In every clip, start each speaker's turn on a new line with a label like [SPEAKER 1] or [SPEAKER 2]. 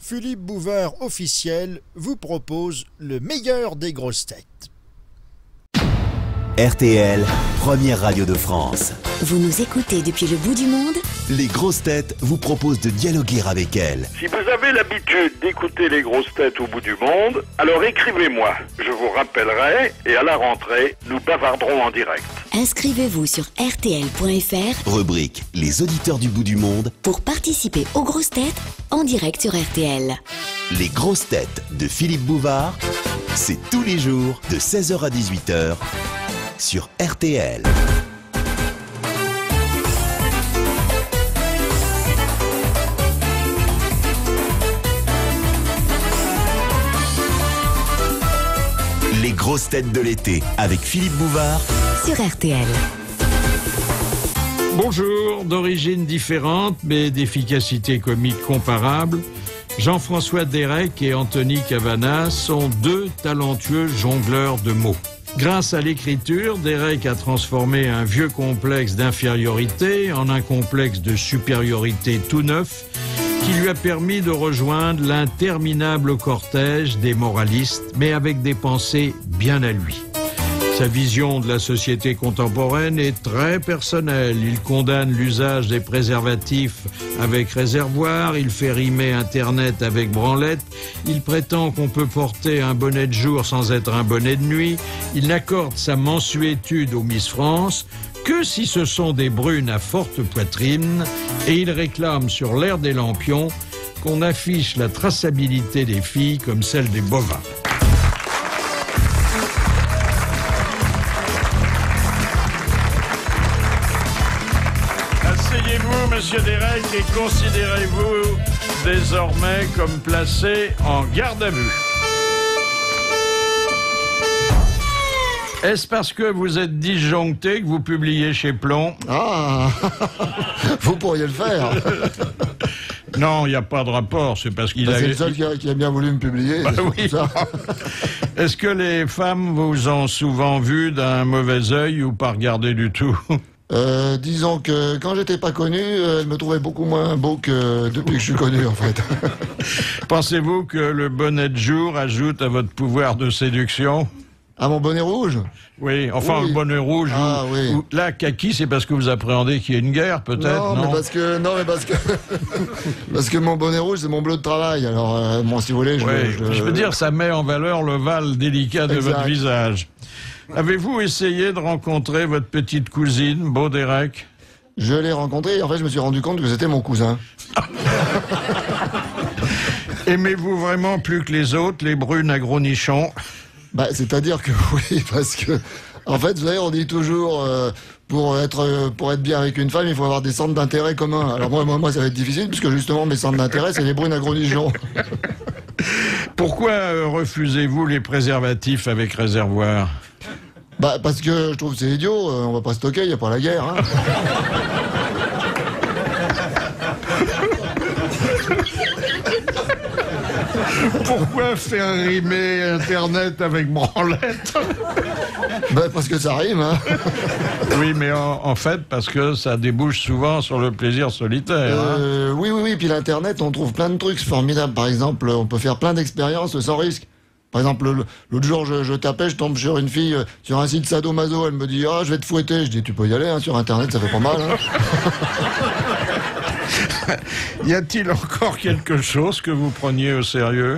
[SPEAKER 1] Philippe Bouvard officiel vous propose le meilleur des grosses têtes.
[SPEAKER 2] RTL, première radio de France.
[SPEAKER 3] Vous nous écoutez depuis le bout du monde?
[SPEAKER 2] Les grosses têtes vous proposent de dialoguer avec elles.
[SPEAKER 4] Si vous avez l'habitude d'écouter les grosses têtes au bout du monde, alors écrivez-moi. Je vous rappellerai et à la rentrée, nous bavarderons en direct.
[SPEAKER 3] Inscrivez-vous sur rtl.fr,
[SPEAKER 2] Rubrique Les auditeurs du bout du monde.
[SPEAKER 3] pour participer aux grosses têtes en direct sur RTL.
[SPEAKER 2] Les grosses têtes de Philippe Bouvard, c'est tous les jours de 16h à 18h sur RTL. Les grosses têtes de l'été avec Philippe Bouvard
[SPEAKER 3] Sur RTL.
[SPEAKER 5] Bonjour, d'origine différente mais d'efficacité comique comparable, Jean-François Derek et Anthony Cavana sont deux talentueux jongleurs de mots. Grâce à l'écriture, Derek a transformé un vieux complexe d'infériorité en un complexe de supériorité tout neuf qui lui a permis de rejoindre l'interminable cortège des moralistes, mais avec des pensées bien à lui. Sa vision de la société contemporaine est très personnelle. Il condamne l'usage des préservatifs avec réservoir, il fait rimer Internet avec branlette, il prétend qu'on peut porter un bonnet de jour sans être un bonnet de nuit, il n'accorde sa mansuétude aux Miss France que si ce sont des brunes à forte poitrine, et il réclame sur l'air des lampions qu'on affiche la traçabilité des filles comme celle des bovins. Asseyez-vous, monsieur Derek, et considérez-vous désormais comme placé en garde à vue. Est-ce parce que vous êtes disjoncté que vous publiez chez Plomb?
[SPEAKER 6] Ah, vous pourriez le faire.
[SPEAKER 5] Non, il n'y a pas de rapport, c'est parce qu'il
[SPEAKER 6] C'est le seul qui a bien voulu me publier.
[SPEAKER 5] Bah oui.
[SPEAKER 6] Ça.
[SPEAKER 5] Est-ce que les femmes vous ont souvent vu d'un mauvais œil ou pas regardé du tout?
[SPEAKER 6] Disons que quand j'étais pas connu, elle me trouvait beaucoup moins beau que depuis que je suis connu, en fait.
[SPEAKER 5] Pensez-vous que le bonnet de jour ajoute à votre pouvoir de séduction?
[SPEAKER 6] Ah, mon bonnet rouge?
[SPEAKER 5] Oui, enfin
[SPEAKER 6] Oui.
[SPEAKER 5] le bonnet rouge.
[SPEAKER 6] Ah, oui.
[SPEAKER 5] Là, kaki, c'est parce que vous appréhendez qu'il y a une guerre, peut-être, non?
[SPEAKER 6] mais parce que parce que mon bonnet rouge, c'est mon bleu de travail. Alors, bon, si vous voulez,
[SPEAKER 5] Je veux dire, ça met en valeur l'ovale délicat de
[SPEAKER 6] Exact.
[SPEAKER 5] votre visage. Avez-vous essayé de rencontrer votre petite cousine, Beau Derek?
[SPEAKER 6] Je l'ai rencontré et en fait, je me suis rendu compte que c'était mon cousin.
[SPEAKER 5] Aimez-vous vraiment plus que les autres, les brunes à gros nichons?
[SPEAKER 6] Bah, c'est-à-dire que oui, parce que, en fait, vous savez, on dit toujours, pour être bien avec une femme, il faut avoir des centres d'intérêt communs. Alors moi, ça va être difficile, puisque justement, mes centres d'intérêt, c'est les brunes à gros nichons.
[SPEAKER 5] Pourquoi refusez-vous les préservatifs avec réservoir?
[SPEAKER 6] Bah, parce que je trouve que c'est idiot, on va pas stocker, il n'y a pas la guerre, hein.
[SPEAKER 5] Pourquoi faire rimer Internet avec branlette?
[SPEAKER 6] Bah, parce que ça rime, hein.
[SPEAKER 5] Oui, mais en fait, parce que ça débouche souvent sur le plaisir solitaire. Hein.
[SPEAKER 6] Oui, puis l'Internet, on trouve plein de trucs formidables. Par exemple, on peut faire plein d'expériences sans risque. Par exemple, l'autre jour, je tapais, je tombe sur une fille, sur un site sadomaso, elle me dit « Ah, je vais te fouetter ». Je dis « Tu peux y aller, hein, sur Internet, ça fait pas mal, hein. »
[SPEAKER 5] Y a-t-il encore quelque chose que vous preniez au sérieux?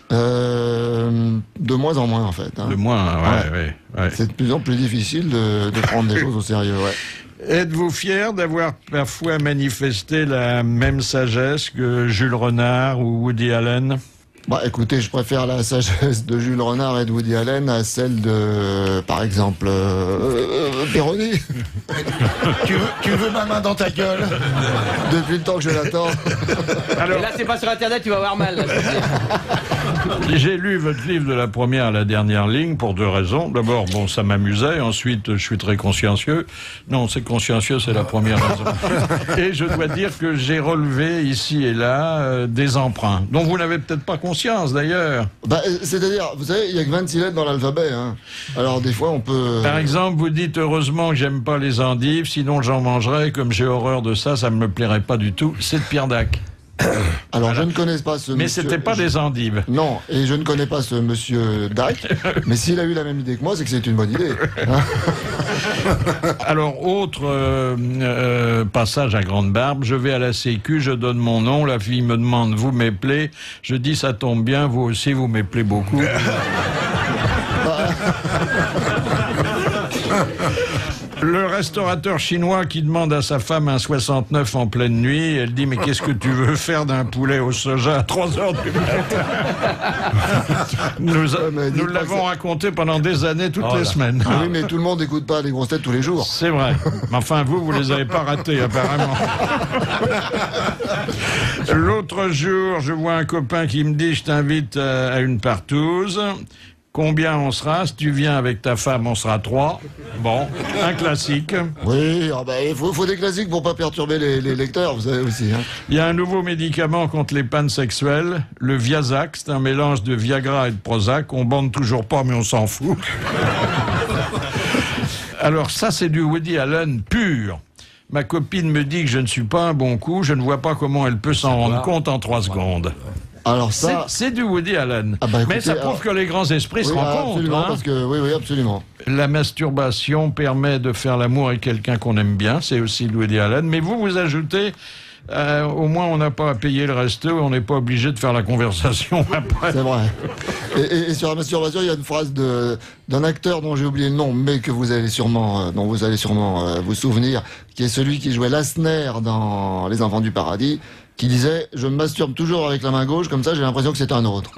[SPEAKER 6] De moins en moins, en fait. Hein.
[SPEAKER 5] De moins, ouais.
[SPEAKER 6] C'est de plus en plus difficile de prendre des choses au sérieux, ouais.
[SPEAKER 5] Êtes-vous fier d'avoir parfois manifesté la même sagesse que Jules Renard ou Woody Allen?
[SPEAKER 6] Bah, écoutez, je préfère la sagesse de Jules Renard et de Woody Allen à celle de, par exemple, Péroni.
[SPEAKER 7] Tu veux ma main dans ta gueule?
[SPEAKER 6] Depuis le temps que je l'attends.
[SPEAKER 5] Alors,
[SPEAKER 8] Et là, c'est pas sur Internet, tu vas avoir mal. Là.
[SPEAKER 5] j'ai lu votre livre de la première à la dernière ligne pour deux raisons. D'abord, bon, ça m'amusait. Ensuite, je suis très consciencieux. Non, c'est consciencieux, c'est la première raison. Et je dois dire que j'ai relevé ici et là des emprunts, dont vous n'avez peut-être pas conscience d'ailleurs.
[SPEAKER 6] Bah, c'est-à-dire, vous savez, il y a que 26 lettres dans l'alphabet, hein. Alors, des fois, on peut...
[SPEAKER 5] Par exemple, vous dites heureusement que j'aime pas les endives, sinon j'en mangerais, comme j'ai horreur de ça, ça me plairait pas du tout. C'est de Pierre Dac.
[SPEAKER 6] Alors, je ne connais pas ce
[SPEAKER 5] Mais
[SPEAKER 6] monsieur...
[SPEAKER 5] c'était pas des endives.
[SPEAKER 6] Non, et je ne connais pas ce monsieur Dac, mais s'il a eu la même idée que moi, c'est que c'est une bonne idée.
[SPEAKER 5] Alors, autre passage à grande barbe, je vais à la sécu, je donne mon nom, la fille me demande, vous m'appelez, je dis, ça tombe bien, vous aussi, vous m'appelez beaucoup. Le restaurateur chinois qui demande à sa femme un 69 en pleine nuit, elle dit, mais qu'est-ce que tu veux faire d'un poulet au soja à 3 heures du matin? Nous l'avons raconté pendant des années, toutes les semaines.
[SPEAKER 6] Ah oui, mais tout le monde n'écoute pas les grosses têtes tous les jours.
[SPEAKER 5] C'est vrai. Mais enfin, vous les avez pas ratés, apparemment. L'autre jour, je vois un copain qui me dit, je t'invite à une partouze. Combien on sera? Si tu viens avec ta femme, on sera 3. Bon, un classique.
[SPEAKER 6] Oui, il faut des classiques pour pas perturber les lecteurs, vous savez aussi. Hein.
[SPEAKER 5] Il y a un nouveau médicament contre les pannes sexuelles, le Viazac. C'est un mélange de Viagra et de Prozac. On bande toujours pas, mais on s'en fout. Alors ça, c'est du Woody Allen pur. Ma copine me dit que je ne suis pas un bon coup. Je ne vois pas comment elle peut s'en rendre compte en 3 secondes.
[SPEAKER 6] Alors ça,
[SPEAKER 5] c'est du Woody Allen.
[SPEAKER 6] Écoutez,
[SPEAKER 5] mais ça prouve que les grands esprits se rencontrent.
[SPEAKER 6] Absolument,
[SPEAKER 5] hein.
[SPEAKER 6] parce que, oui, absolument.
[SPEAKER 5] La masturbation permet de faire l'amour avec quelqu'un qu'on aime bien. C'est aussi du Woody Allen. Mais vous ajoutez, au moins on n'a pas à payer le resto, on n'est pas obligé de faire la conversation après.
[SPEAKER 6] C'est vrai. Et sur la masturbation, il y a une phrase d'un acteur dont j'ai oublié le nom, mais que vous allez sûrement, dont vous allez sûrement vous souvenir, qui est celui qui jouait Lassner dans Les Enfants du Paradis, qui disait « Je me masturbe toujours avec la main gauche, comme ça j'ai l'impression que c'est un autre. »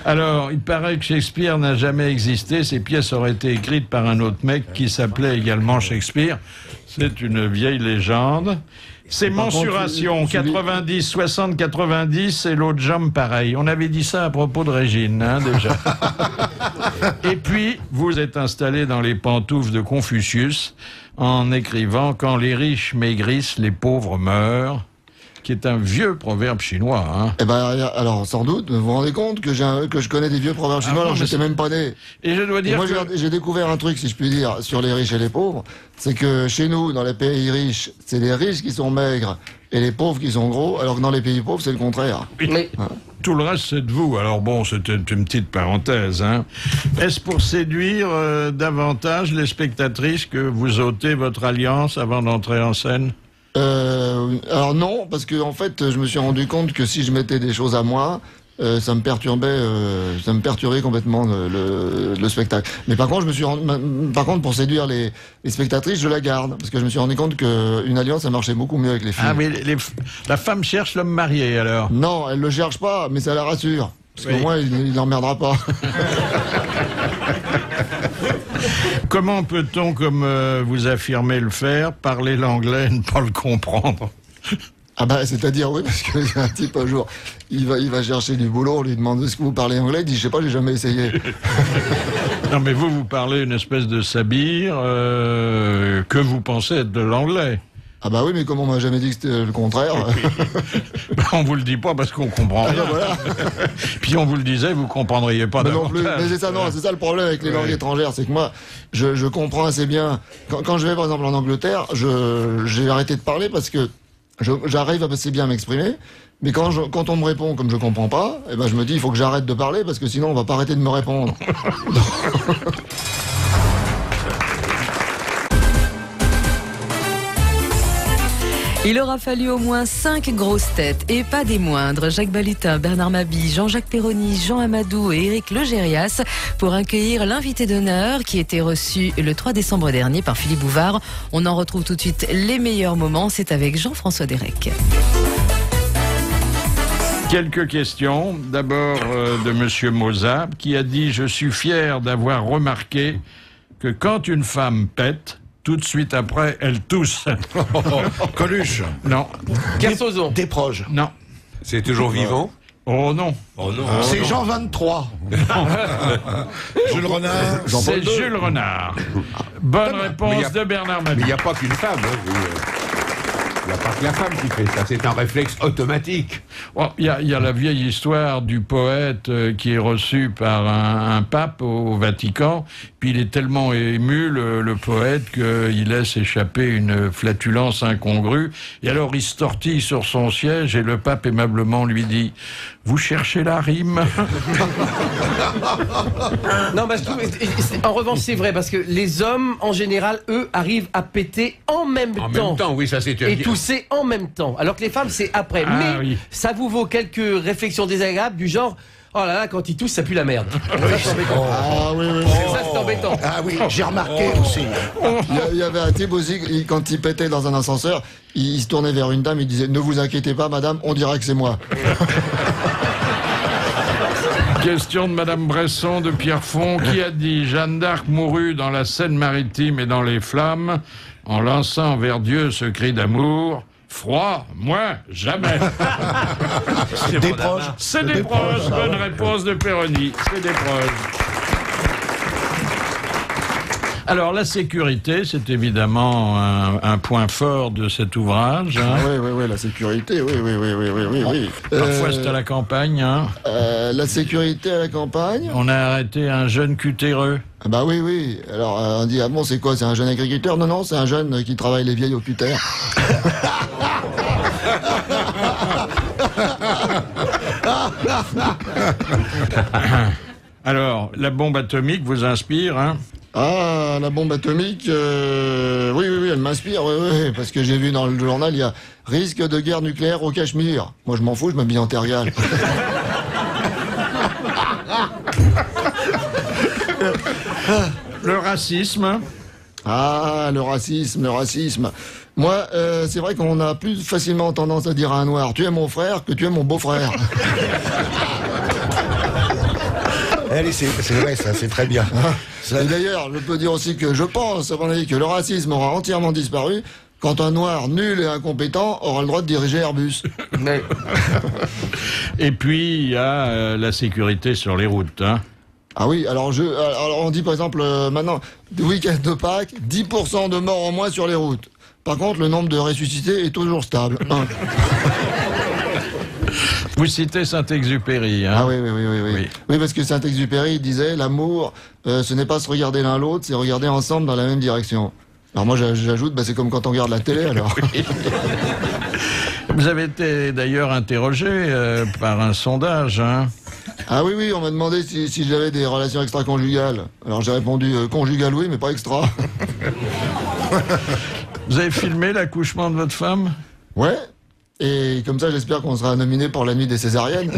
[SPEAKER 5] Alors, il paraît que Shakespeare n'a jamais existé. Ses pièces auraient été écrites par un autre mec qui s'appelait également Shakespeare. C'est une vieille légende. C'est mensuration, 90, 60, 90, et l'autre jambe pareil. On avait dit ça à propos de Régine, hein, déjà. Et puis, vous êtes installé dans les pantoufles de Confucius en écrivant « Quand les riches maigrissent, les pauvres meurent », qui est un vieux proverbe chinois. Hein.
[SPEAKER 6] Eh ben, alors, sans doute, vous vous rendez compte que je connais des vieux proverbes chinois, alors j'étais même pas né.
[SPEAKER 5] Et je dois dire
[SPEAKER 6] moi, j'ai découvert un truc, si je puis dire, sur les riches et les pauvres, c'est que chez nous, dans les pays riches, c'est les riches qui sont maigres et les pauvres qui sont gros, alors que dans les pays pauvres, c'est le contraire.
[SPEAKER 5] Oui. Hein. Tout le reste, c'est de vous. Alors bon, c'était une petite parenthèse. Hein. Est-ce pour séduire davantage les spectatrices que vous ôtez votre alliance avant d'entrer en scène?
[SPEAKER 6] Alors non, parce que en fait, je me suis rendu compte que si je mettais des choses à moi, ça me perturbait complètement le spectacle. Mais par contre, pour séduire les spectatrices, je la garde, parce que je me suis rendu compte qu'une alliance, ça marchait beaucoup mieux avec les filles.
[SPEAKER 5] Ah, mais la femme cherche l'homme marié, alors?
[SPEAKER 6] Non, elle le cherche pas, mais ça la rassure. Parce qu'au moins, il n'emmerdera pas.
[SPEAKER 5] Comment peut-on, comme vous affirmez le faire, parler l'anglais et ne pas le comprendre?
[SPEAKER 6] Ah bah, c'est-à-dire, oui, parce que un type, un jour, il va chercher du boulot, on lui demande est-ce que vous parlez anglais, il dit, je sais pas, j'ai jamais essayé.
[SPEAKER 5] Non, mais vous parlez une espèce de sabir que vous pensez être de l'anglais.
[SPEAKER 6] Ah bah oui, mais comme on m'a jamais dit que c'était le contraire.
[SPEAKER 5] On vous le dit pas parce qu'on comprend rien.
[SPEAKER 6] Voilà.
[SPEAKER 5] Puis on vous le disait, vous comprendriez pas
[SPEAKER 6] non plus. Mais c'est ça,
[SPEAKER 5] non,
[SPEAKER 6] c'est ça le problème avec les langues étrangères, c'est que moi, je comprends assez bien. Quand je vais par exemple en Angleterre, j'ai arrêté de parler parce que j'arrive assez bien à m'exprimer. Mais quand on me répond comme je comprends pas, eh ben je me dis il faut que j'arrête de parler parce que sinon on va pas arrêter de me répondre.
[SPEAKER 9] Il aura fallu au moins 5 grosses têtes, et pas des moindres, Jacques Balutin, Bernard Mabille, Jean-Jacques Perroni, Jean Amadou et Éric Legérias, pour accueillir l'invité d'honneur qui était reçu le 3 décembre dernier par Philippe Bouvard. On en retrouve tout de suite les meilleurs moments, c'est avec Jean-François Derek.
[SPEAKER 5] Quelques questions. D'abord de Monsieur Moza, qui a dit « Je suis fier d'avoir remarqué que quand une femme pète, tout de suite après, elle tousse. »
[SPEAKER 7] Coluche.
[SPEAKER 5] Non.
[SPEAKER 8] Kersozon.
[SPEAKER 7] Desproges.
[SPEAKER 5] Non.
[SPEAKER 10] C'est toujours vivant?
[SPEAKER 5] Oh non.
[SPEAKER 10] Oh non.
[SPEAKER 7] C'est Jean 23. Jules Renard.
[SPEAKER 5] C'est Jules Renard. Bonne réponse de Bernard Mabille.
[SPEAKER 10] Mais il n'y a pas qu'une femme. Hein, Il n'y a pas que la femme qui fait ça, c'est un réflexe automatique.
[SPEAKER 5] Il y a la vieille histoire du poète qui est reçu par un pape au Vatican, puis il est tellement ému, le poète, qu'il laisse échapper une flatulence incongrue, et alors il se tortille sur son siège, et le pape aimablement lui dit « Vous cherchez la rime ?»
[SPEAKER 8] Non, parce que, en revanche, c'est vrai, parce que les hommes, en général, eux, arrivent à péter en même temps.
[SPEAKER 10] En même temps, oui, ça c'est...
[SPEAKER 8] Et tousser en même temps. Alors que les femmes, c'est après.
[SPEAKER 5] Ah,
[SPEAKER 8] Mais
[SPEAKER 5] oui.
[SPEAKER 8] ça vous vaut quelques réflexions désagréables du genre... Oh là là, quand il tousse, ça pue la merde. Ça, c'est embêtant.
[SPEAKER 6] Ah oui, oui.
[SPEAKER 8] Ça, c'est embêtant.
[SPEAKER 7] Ah oui, j'ai remarqué aussi.
[SPEAKER 6] Il y avait un type aussi, quand il pétait dans un ascenseur, il se tournait vers une dame, il disait « Ne vous inquiétez pas, madame, on dira que c'est moi. »
[SPEAKER 5] Question de Madame Bresson de Pierrefonds, qui a dit « Jeanne d'Arc mourut dans la Seine-Maritime et dans les flammes, en lançant vers Dieu ce cri d'amour. Froid, moi, jamais. »
[SPEAKER 7] Des proches.
[SPEAKER 5] C'est des proches. Bonne réponse de Péroni. C'est des proches. Alors, la sécurité, c'est évidemment un point fort de cet ouvrage. Hein.
[SPEAKER 6] Oui, la sécurité, oui.
[SPEAKER 5] Parfois, c'est à la campagne. Hein.
[SPEAKER 6] La sécurité à la campagne.
[SPEAKER 5] On a arrêté un jeune cutéreux.
[SPEAKER 6] Ah bah oui. Alors, on dit, ah bon, c'est quoi? C'est un jeune agriculteur? Non, c'est un jeune qui travaille les vieilles au cutter.
[SPEAKER 5] Alors, la bombe atomique vous inspire, hein?
[SPEAKER 6] Ah, la bombe atomique, oui, elle m'inspire, oui, parce que j'ai vu dans le journal, il y a risque de guerre nucléaire au Cachemire. Moi, je m'en fous, je m'habille en tergal.
[SPEAKER 5] Le racisme.
[SPEAKER 6] Ah, le racisme. Moi, c'est vrai qu'on a plus facilement tendance à dire à un noir, tu es mon frère, que tu es mon beau-frère.
[SPEAKER 7] Allez, c'est vrai, ça, c'est très bien.
[SPEAKER 6] Et d'ailleurs, je peux dire aussi que je pense, à mon avis, que le racisme aura entièrement disparu quand un noir nul et incompétent aura le droit de diriger Airbus.
[SPEAKER 5] Et puis, il y a la sécurité sur les routes. Hein.
[SPEAKER 6] Ah oui, alors on dit par exemple, maintenant, du week-end de Pâques, 10% de morts en moins sur les routes. Par contre, le nombre de ressuscités est toujours stable.
[SPEAKER 5] Vous citez Saint-Exupéry. Hein.
[SPEAKER 6] Ah oui. Oui, parce que Saint-Exupéry disait, l'amour, ce n'est pas se regarder l'un l'autre, c'est regarder ensemble dans la même direction. Alors moi, j'ajoute, c'est comme quand on regarde la télé, alors.
[SPEAKER 5] Vous avez été d'ailleurs interrogé par un sondage. Hein.
[SPEAKER 6] Ah oui, on m'a demandé si j'avais des relations extra-conjugales. Alors j'ai répondu, conjugales oui, mais pas extra.
[SPEAKER 5] Vous avez filmé l'accouchement de votre femme?
[SPEAKER 6] Ouais. Et comme ça, j'espère qu'on sera nominé pour la nuit des césariennes.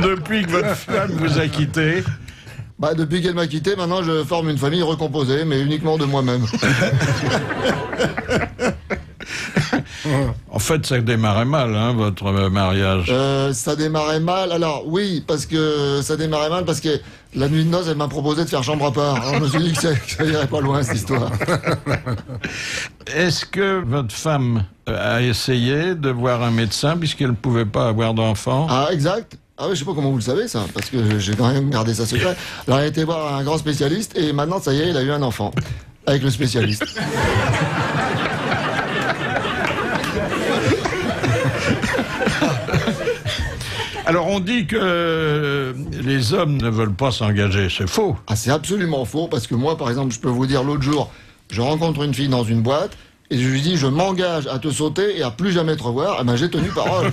[SPEAKER 5] Depuis que votre femme vous a quitté?
[SPEAKER 6] Depuis qu'elle m'a quitté, maintenant je forme une famille recomposée, mais uniquement de moi-même.
[SPEAKER 5] En fait, ça démarrait mal, hein, votre mariage.
[SPEAKER 6] Ça démarrait mal. Alors oui, parce que la nuit de noces, elle m'a proposé de faire chambre à part. Alors, je me suis dit que ça irait pas loin, cette histoire.
[SPEAKER 5] Est-ce que votre femme a essayé de voir un médecin puisqu'elle ne pouvait pas avoir d'enfant?
[SPEAKER 6] Ah, exact. Ah oui, je sais pas comment vous le savez, ça, parce que j'ai quand même gardé ça secret. Alors, elle a été voir un grand spécialiste, et maintenant, ça y est, il a eu un enfant. Avec le spécialiste.
[SPEAKER 5] Alors on dit que les hommes ne veulent pas s'engager, c'est faux.
[SPEAKER 6] Ah, c'est absolument faux, parce que moi, par exemple, je peux vous dire, l'autre jour, je rencontre une fille dans une boîte, et je lui dis, je m'engage à te sauter et à plus jamais te revoir. Eh ben, j'ai tenu parole.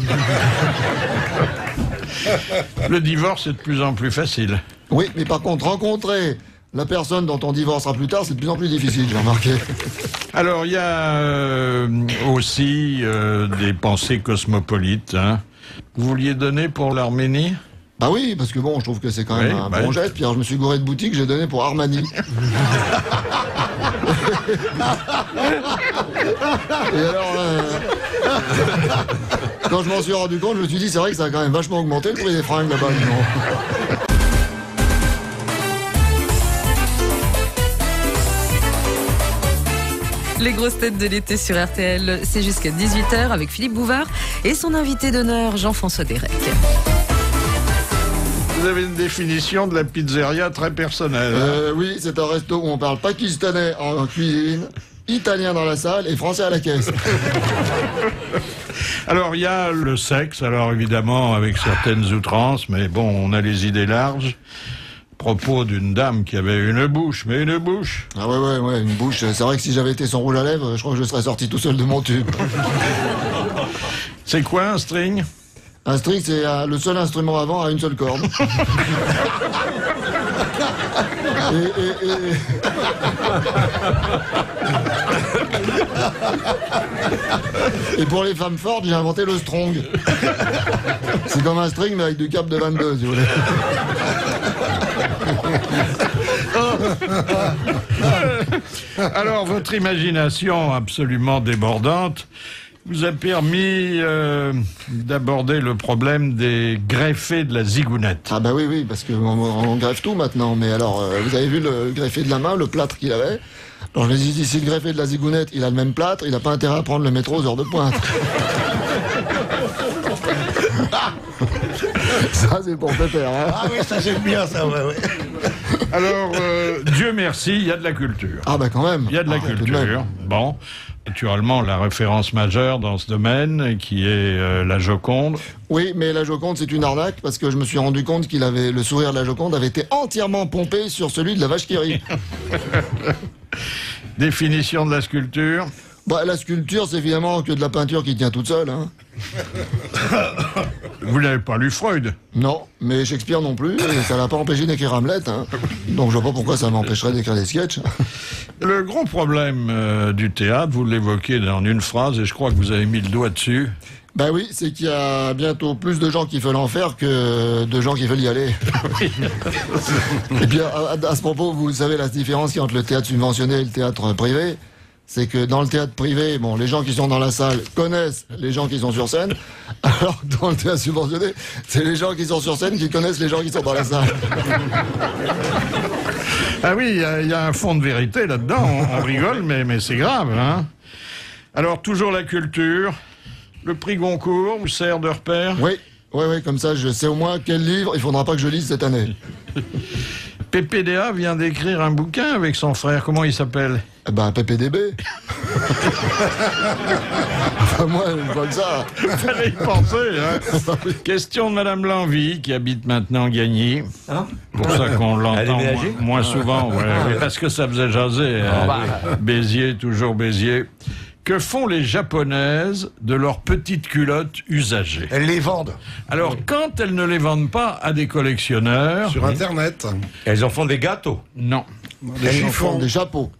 [SPEAKER 5] Le divorce est de plus en plus facile.
[SPEAKER 6] Oui, mais par contre, rencontrer la personne dont on divorcera plus tard, c'est de plus en plus difficile, j'ai remarqué.
[SPEAKER 5] Alors, il y a aussi des pensées cosmopolites. Hein. Vous vouliez donner pour l'Arménie?
[SPEAKER 6] Bah oui, parce que bon, je trouve que c'est quand même un bon geste. Puis alors, je me suis gouré de boutique, j'ai donné pour Armani. Et alors, quand je m'en suis rendu compte, je me suis dit, c'est vrai que ça a quand même vachement augmenté le prix des fringues là-bas.
[SPEAKER 9] Les grosses têtes de l'été sur RTL, c'est jusqu'à 18h avec Philippe Bouvard et son invité d'honneur Jean-François Derek.
[SPEAKER 5] Vous avez une définition de la pizzeria très personnelle.
[SPEAKER 6] Oui, c'est un resto où on parle pakistanais en cuisine, italien dans la salle et français à la caisse.
[SPEAKER 5] Alors, il y a le sexe, alors évidemment, avec certaines outrances, mais bon, on a les idées larges. Propos d'une dame qui avait une bouche, mais une bouche.
[SPEAKER 6] Ah ouais, une bouche. C'est vrai que si j'avais été son rouge à lèvres, je crois que je serais sorti tout seul de mon tube.
[SPEAKER 5] C'est quoi un string?
[SPEAKER 6] Un string, c'est le seul instrument avant à une seule corde. Et pour les femmes fortes, j'ai inventé le strong. C'est comme un string, mais avec du cap de 22, si vous voulez.
[SPEAKER 5] Alors, votre imagination absolument débordante vous a permis d'aborder le problème des greffés de la zigounette.
[SPEAKER 6] Ah bah oui, parce qu'on greffe tout maintenant. Mais alors, vous avez vu le greffé de la main, le plâtre qu'il avait? Alors je me dis, si le greffé de la zigounette, il a le même plâtre, il n'a pas intérêt à prendre le métro aux heures de pointe. Ça, c'est pour Pépère, hein.
[SPEAKER 7] Ah oui, ça j'aime bien, ça, ouais.
[SPEAKER 5] Alors, Dieu merci, il y a de la culture.
[SPEAKER 6] Ah bah quand même.
[SPEAKER 5] Il y a de la culture. Bon, naturellement, la référence majeure dans ce domaine, qui est la Joconde.
[SPEAKER 6] Oui, mais la Joconde, c'est une arnaque, parce que je me suis rendu compte le sourire de la Joconde avait été entièrement pompé sur celui de la vache qui rit.
[SPEAKER 5] Définition de la sculpture.
[SPEAKER 6] Bah, la sculpture, c'est finalement que de la peinture qui tient toute seule, hein.
[SPEAKER 5] Vous n'avez pas lu Freud?
[SPEAKER 6] Non, mais Shakespeare non plus, et ça l'a pas empêché d'écrire Hamlet, hein. Donc je vois pas pourquoi ça m'empêcherait d'écrire des sketchs.
[SPEAKER 5] Le gros problème du théâtre, vous l'évoquez dans une phrase, et je crois que vous avez mis le doigt dessus.
[SPEAKER 6] Bah oui, c'est qu'il y a bientôt plus de gens qui veulent en faire que de gens qui veulent y aller. Et puis à ce propos, vous savez la différence qu'il y a entre le théâtre subventionné et le théâtre privé? C'est que dans le théâtre privé, bon, les gens qui sont dans la salle connaissent les gens qui sont sur scène, alors que dans le théâtre subventionné, c'est les gens qui sont sur scène qui connaissent les gens qui sont dans la salle.
[SPEAKER 5] Ah oui, il y a un fond de vérité là-dedans, on rigole, mais c'est grave, hein. Alors, toujours la culture, le prix Goncourt vous sert de repère?
[SPEAKER 6] Oui, comme ça je sais au moins quel livre il faudra pas que je lise cette année.
[SPEAKER 5] PPDA vient d'écrire un bouquin avec son frère, comment il s'appelle?
[SPEAKER 6] PPDB. Enfin, moi, je vois que ça.
[SPEAKER 5] Fallait y penser, hein. Question de Madame Lanvie, qui habite maintenant Gagny.
[SPEAKER 11] Hein?
[SPEAKER 5] Pour ça qu'on l'entend moins souvent, ouais, parce que ça faisait jaser. Béziers, toujours Béziers. Que font les Japonaises de leurs petites culottes usagées?
[SPEAKER 7] Elles les vendent.
[SPEAKER 5] Alors, quand elles ne les vendent pas à des collectionneurs...
[SPEAKER 12] Sur Internet.
[SPEAKER 11] Elles en font des gâteaux?
[SPEAKER 5] Non.
[SPEAKER 6] Des chiffons, des chapeaux.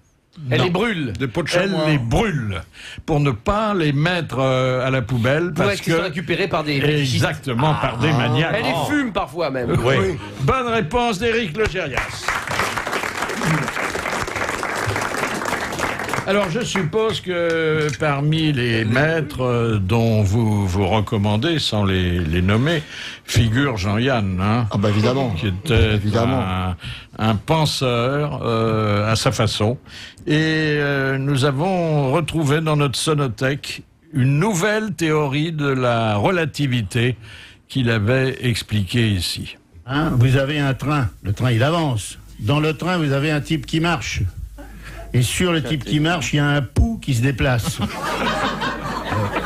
[SPEAKER 8] Elle les brûle.
[SPEAKER 5] Des pots de chamois. Elle les brûle pour ne pas les mettre à la poubelle parce que
[SPEAKER 8] sont récupérés par des
[SPEAKER 5] exactement par des maniaques.
[SPEAKER 8] Elle les fume parfois même.
[SPEAKER 5] Oui. Bonne réponse d'Éric Legérias. Alors, je suppose que parmi les maîtres dont vous vous recommandez, sans les nommer, figure Jean-Yann, hein,
[SPEAKER 6] ah bah évidemment,
[SPEAKER 5] qui était
[SPEAKER 6] évidemment.
[SPEAKER 5] Un penseur à sa façon. Et nous avons retrouvé dans notre sonothèque une nouvelle théorie de la relativité qu'il avait expliquée ici.
[SPEAKER 13] Hein, vous avez un train, le train il avance. Dans le train, vous avez un type qui marche. Et sur le type qui marche, il y a un pouls qui se déplace.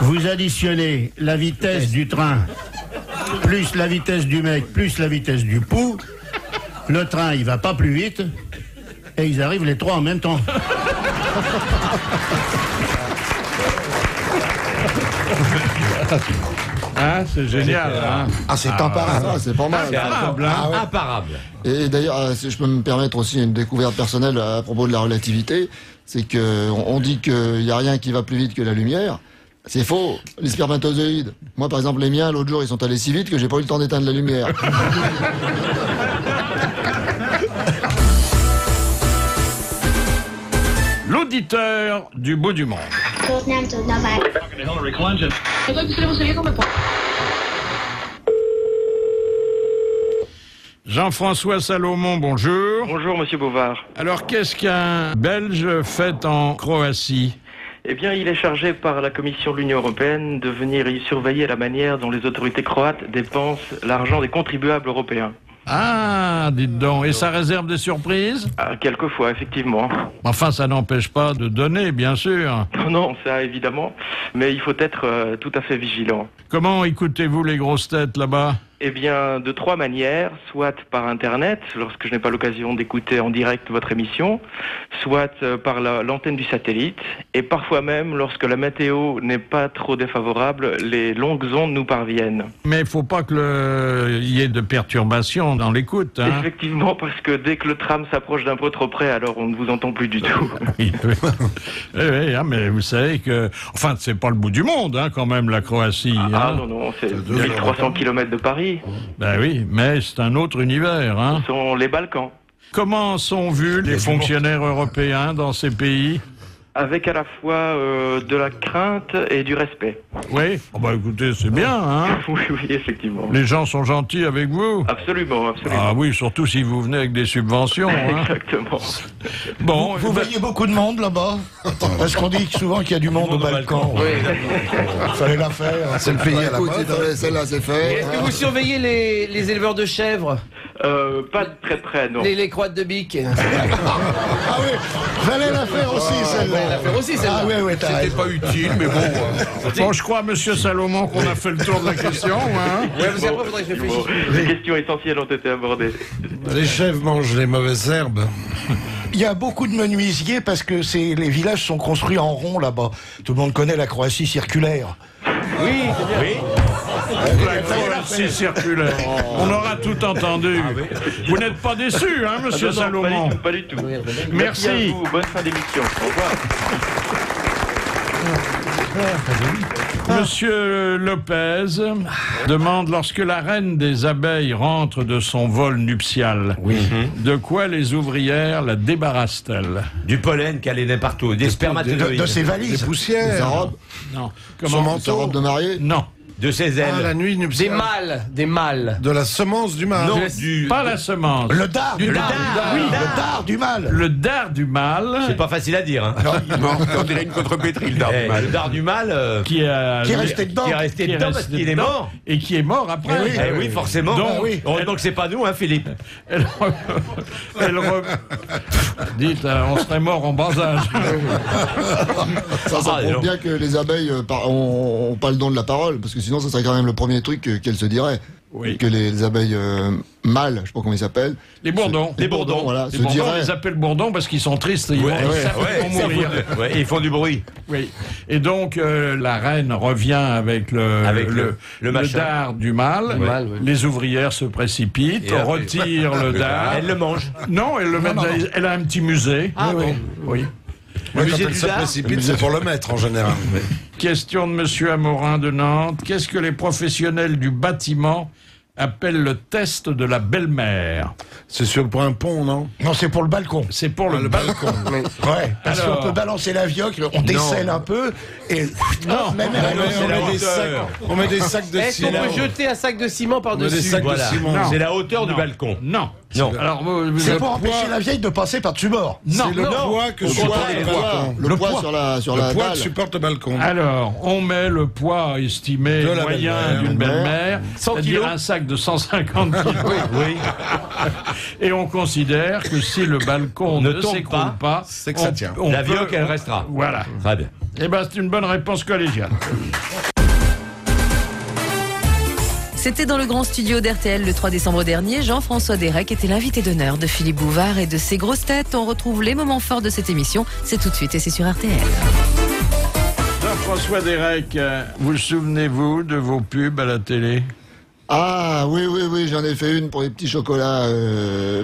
[SPEAKER 13] Vous additionnez la vitesse du train, plus la vitesse du mec, plus la vitesse du pouls. Le train, il va pas plus vite. Et ils arrivent les trois en même temps.
[SPEAKER 5] Ah, c'est génial, hein.
[SPEAKER 7] Ah, c'est imparable.
[SPEAKER 6] Ah, c'est pas mal.
[SPEAKER 11] C'est imparable.
[SPEAKER 6] Et d'ailleurs, si je peux me permettre aussi une découverte personnelle à propos de la relativité, c'est qu'on dit qu'il n'y a rien qui va plus vite que la lumière. C'est faux. Les spermatozoïdes. Moi, par exemple, les miens, l'autre jour, ils sont allés si vite que j'ai pas eu le temps d'éteindre la lumière.
[SPEAKER 5] L'auditeur du bout du monde. Jean-François Salomon, bonjour.
[SPEAKER 14] Bonjour, monsieur Bouvard.
[SPEAKER 5] Alors, qu'est-ce qu'un Belge fait en Croatie?
[SPEAKER 14] Eh bien, il est chargé par la Commission de l'Union européenne de venir y surveiller la manière dont les autorités croates dépensent l'argent des contribuables européens.
[SPEAKER 5] Ah, dites donc. Et ça réserve des surprises?
[SPEAKER 14] Quelquefois, effectivement.
[SPEAKER 5] Enfin, ça n'empêche pas de donner, bien sûr.
[SPEAKER 14] Non, ça évidemment, mais il faut être tout à fait vigilant.
[SPEAKER 5] Comment écoutez-vous les grosses têtes là-bas?
[SPEAKER 14] Eh bien, de 3 manières, soit par Internet, lorsque je n'ai pas l'occasion d'écouter en direct votre émission, soit par l'antenne du satellite, et parfois même, lorsque la météo n'est pas trop défavorable, les longues ondes nous parviennent.
[SPEAKER 5] Mais il ne faut pas qu'il y ait de perturbations dans l'écoute. Hein.
[SPEAKER 14] Effectivement, parce que dès que le tram s'approche d'un peu trop près, alors on ne vous entend plus du tout.
[SPEAKER 5] Oui, oui, hein, mais vous savez que... Enfin, c'est pas le bout du monde, hein, quand même, la Croatie.
[SPEAKER 14] Ah non, c'est 1300 km de Paris.
[SPEAKER 5] Ben oui, mais c'est un autre univers. Hein.
[SPEAKER 14] Ce sont les Balkans.
[SPEAKER 5] Comment sont vus les fonctionnaires européens dans ces pays?
[SPEAKER 14] Avec à la fois de la crainte et du respect.
[SPEAKER 5] Oui, oh bah écoutez, c'est bien, hein.
[SPEAKER 14] Oui, effectivement.
[SPEAKER 5] Les gens sont gentils avec vous?
[SPEAKER 14] Absolument.
[SPEAKER 5] Ah oui, surtout si vous venez avec des subventions. Hein.
[SPEAKER 14] Exactement.
[SPEAKER 7] Bon, vous voyez beaucoup de monde là-bas? Parce qu'on dit souvent qu'il y a du monde au Balkan.
[SPEAKER 8] Oui.
[SPEAKER 7] Il fallait la faire. C'est le pays à la mode.
[SPEAKER 6] Celle-là, c'est fait.
[SPEAKER 8] Est-ce que vous surveillez les éleveurs de chèvres?
[SPEAKER 14] Pas de très près, non.
[SPEAKER 8] Les croates de bique.
[SPEAKER 7] Ah oui, fallait la faire aussi, celle-là.
[SPEAKER 8] La faire aussi, celle-là.
[SPEAKER 7] Ah oui, t'as
[SPEAKER 10] C'était pas utile, mais bon.
[SPEAKER 5] Bon, je crois, monsieur Salomon, qu'on a fait le tour de la question. Hein.
[SPEAKER 8] Ouais, parce qu'après, faudrait que je réfléchisse.
[SPEAKER 14] Les questions essentielles ont été abordées.
[SPEAKER 12] Les chèvres mangent les mauvaises herbes.
[SPEAKER 7] Il y a beaucoup de menuisiers parce que les villages sont construits en rond là-bas. Tout le monde connaît la Croatie circulaire.
[SPEAKER 8] Oui, c'est bien.
[SPEAKER 10] Oui.
[SPEAKER 5] La Croatie circulaire. On aura tout entendu. Vous n'êtes pas déçu, hein, monsieur
[SPEAKER 14] non,
[SPEAKER 5] Salomon?
[SPEAKER 14] Pas du tout.
[SPEAKER 5] Merci.
[SPEAKER 14] À vous. Bonne fin d'émission. Au revoir.
[SPEAKER 5] Monsieur Lopez demande, lorsque la reine des abeilles rentre de son vol nuptial, de quoi les ouvrières la débarrassent-elles?
[SPEAKER 11] Du pollen qu'elle est partout, des spermatozoïdes.
[SPEAKER 7] De ses valises.
[SPEAKER 12] Des poussières.
[SPEAKER 6] Sa robe,
[SPEAKER 5] Non.
[SPEAKER 12] Son manteau.
[SPEAKER 6] sa robe de mariée.
[SPEAKER 5] Non.
[SPEAKER 11] De ses ailes.
[SPEAKER 12] Ah, la nuit nuptiale.
[SPEAKER 8] Des mâles.
[SPEAKER 12] De la semence du mâle.
[SPEAKER 11] Non,
[SPEAKER 5] Pas la semence.
[SPEAKER 7] Le dard du mal.
[SPEAKER 11] oui,
[SPEAKER 7] Le dard du mal.
[SPEAKER 5] Le dard du mâle.
[SPEAKER 11] C'est pas facile à dire. Hein.
[SPEAKER 10] Non, on dirait une contrepétrie, le dard du mal.
[SPEAKER 11] Le dard du mal.
[SPEAKER 5] Qui est
[SPEAKER 7] resté dedans.
[SPEAKER 11] Qui est resté dedans parce qu'il est mort.
[SPEAKER 5] Et qui est mort après.
[SPEAKER 11] Eh oui, forcément.
[SPEAKER 5] Donc,
[SPEAKER 11] Donc c'est pas nous, hein, Philippe.
[SPEAKER 5] Dites, on serait mort en bas âge.
[SPEAKER 6] Ça prouve
[SPEAKER 11] non.
[SPEAKER 6] bien que les abeilles ont pas le don de la parole, parce que sinon, ça serait quand même le premier truc qu'elles se diraient.
[SPEAKER 5] Oui.
[SPEAKER 6] Que les abeilles mâles, je sais pas comment ils s'appellent.
[SPEAKER 5] Les bourdons.
[SPEAKER 6] Les bourdons, voilà.
[SPEAKER 5] Les
[SPEAKER 6] se
[SPEAKER 5] bourdons, on
[SPEAKER 6] diraient.
[SPEAKER 5] les appelle bourdons parce qu'ils sont tristes. Ils vont mourir.
[SPEAKER 11] Ouais, ils font du bruit.
[SPEAKER 5] Oui. Et donc, la reine revient avec le dard du mâle.
[SPEAKER 8] Oui.
[SPEAKER 5] Les ouvrières se précipitent,
[SPEAKER 11] Et
[SPEAKER 5] retirent le dard.
[SPEAKER 11] Elle le mange.
[SPEAKER 5] Non, elle le met. Elle a un petit musée.
[SPEAKER 8] Ah bon.
[SPEAKER 5] Oui.
[SPEAKER 12] Ouais, quand
[SPEAKER 11] musée
[SPEAKER 12] elle
[SPEAKER 11] du
[SPEAKER 12] se
[SPEAKER 11] dard.
[SPEAKER 12] précipite, c'est pour le mettre en général.
[SPEAKER 5] Question de monsieur Amorin de Nantes. Qu'est-ce que les professionnels du bâtiment appellent le test de la belle-mère?
[SPEAKER 12] C'est pour un pont, non?
[SPEAKER 7] Non, c'est pour le balcon.
[SPEAKER 5] C'est pour le balcon.
[SPEAKER 7] Ouais, parce
[SPEAKER 5] Alors-
[SPEAKER 7] qu'on peut balancer la vioque, on décèle un peu, et même
[SPEAKER 12] On met des sacs de
[SPEAKER 8] Est-ce qu'on
[SPEAKER 12] ciment.
[SPEAKER 8] peut jeter un sac de ciment
[SPEAKER 12] On met des
[SPEAKER 8] par-dessus?
[SPEAKER 12] sacs
[SPEAKER 11] Voilà.
[SPEAKER 12] de ciment.
[SPEAKER 11] C'est la hauteur du
[SPEAKER 5] Non.
[SPEAKER 11] balcon.
[SPEAKER 5] Non.
[SPEAKER 11] Non.
[SPEAKER 5] Alors,
[SPEAKER 7] c'est pour empêcher la vieille de passer par-dessus bord.
[SPEAKER 5] Non.
[SPEAKER 12] C'est le poids que supporte le balcon.
[SPEAKER 6] Le poids sur la
[SPEAKER 12] Le poids
[SPEAKER 6] dalle.
[SPEAKER 12] que supporte le balcon.
[SPEAKER 5] Alors, on met le poids estimé
[SPEAKER 12] De la
[SPEAKER 5] moyen
[SPEAKER 12] belle-mère.
[SPEAKER 5] d'une belle-mère,
[SPEAKER 8] 100
[SPEAKER 5] c'est-à-dire
[SPEAKER 8] kilos.
[SPEAKER 5] un sac de 150 kilos.
[SPEAKER 11] Oui.
[SPEAKER 5] Et on considère que si le balcon
[SPEAKER 11] Ne
[SPEAKER 5] ne
[SPEAKER 11] tombe
[SPEAKER 5] s'écroule pas,
[SPEAKER 12] c'est que ça tient.
[SPEAKER 11] La vioque, elle restera.
[SPEAKER 5] Voilà.
[SPEAKER 11] Très bien.
[SPEAKER 5] Eh ben, c'est une bonne réponse collégiale.
[SPEAKER 9] C'était dans le grand studio d'RTL le 3 décembre dernier. Jean-François Derek était l'invité d'honneur de Philippe Bouvard et de ses grosses têtes. On retrouve les moments forts de cette émission. C'est tout de suite et c'est sur RTL.
[SPEAKER 5] Jean-François Derek, vous souvenez-vous de vos pubs à la télé?
[SPEAKER 6] Ah oui, j'en ai fait une pour les petits chocolats.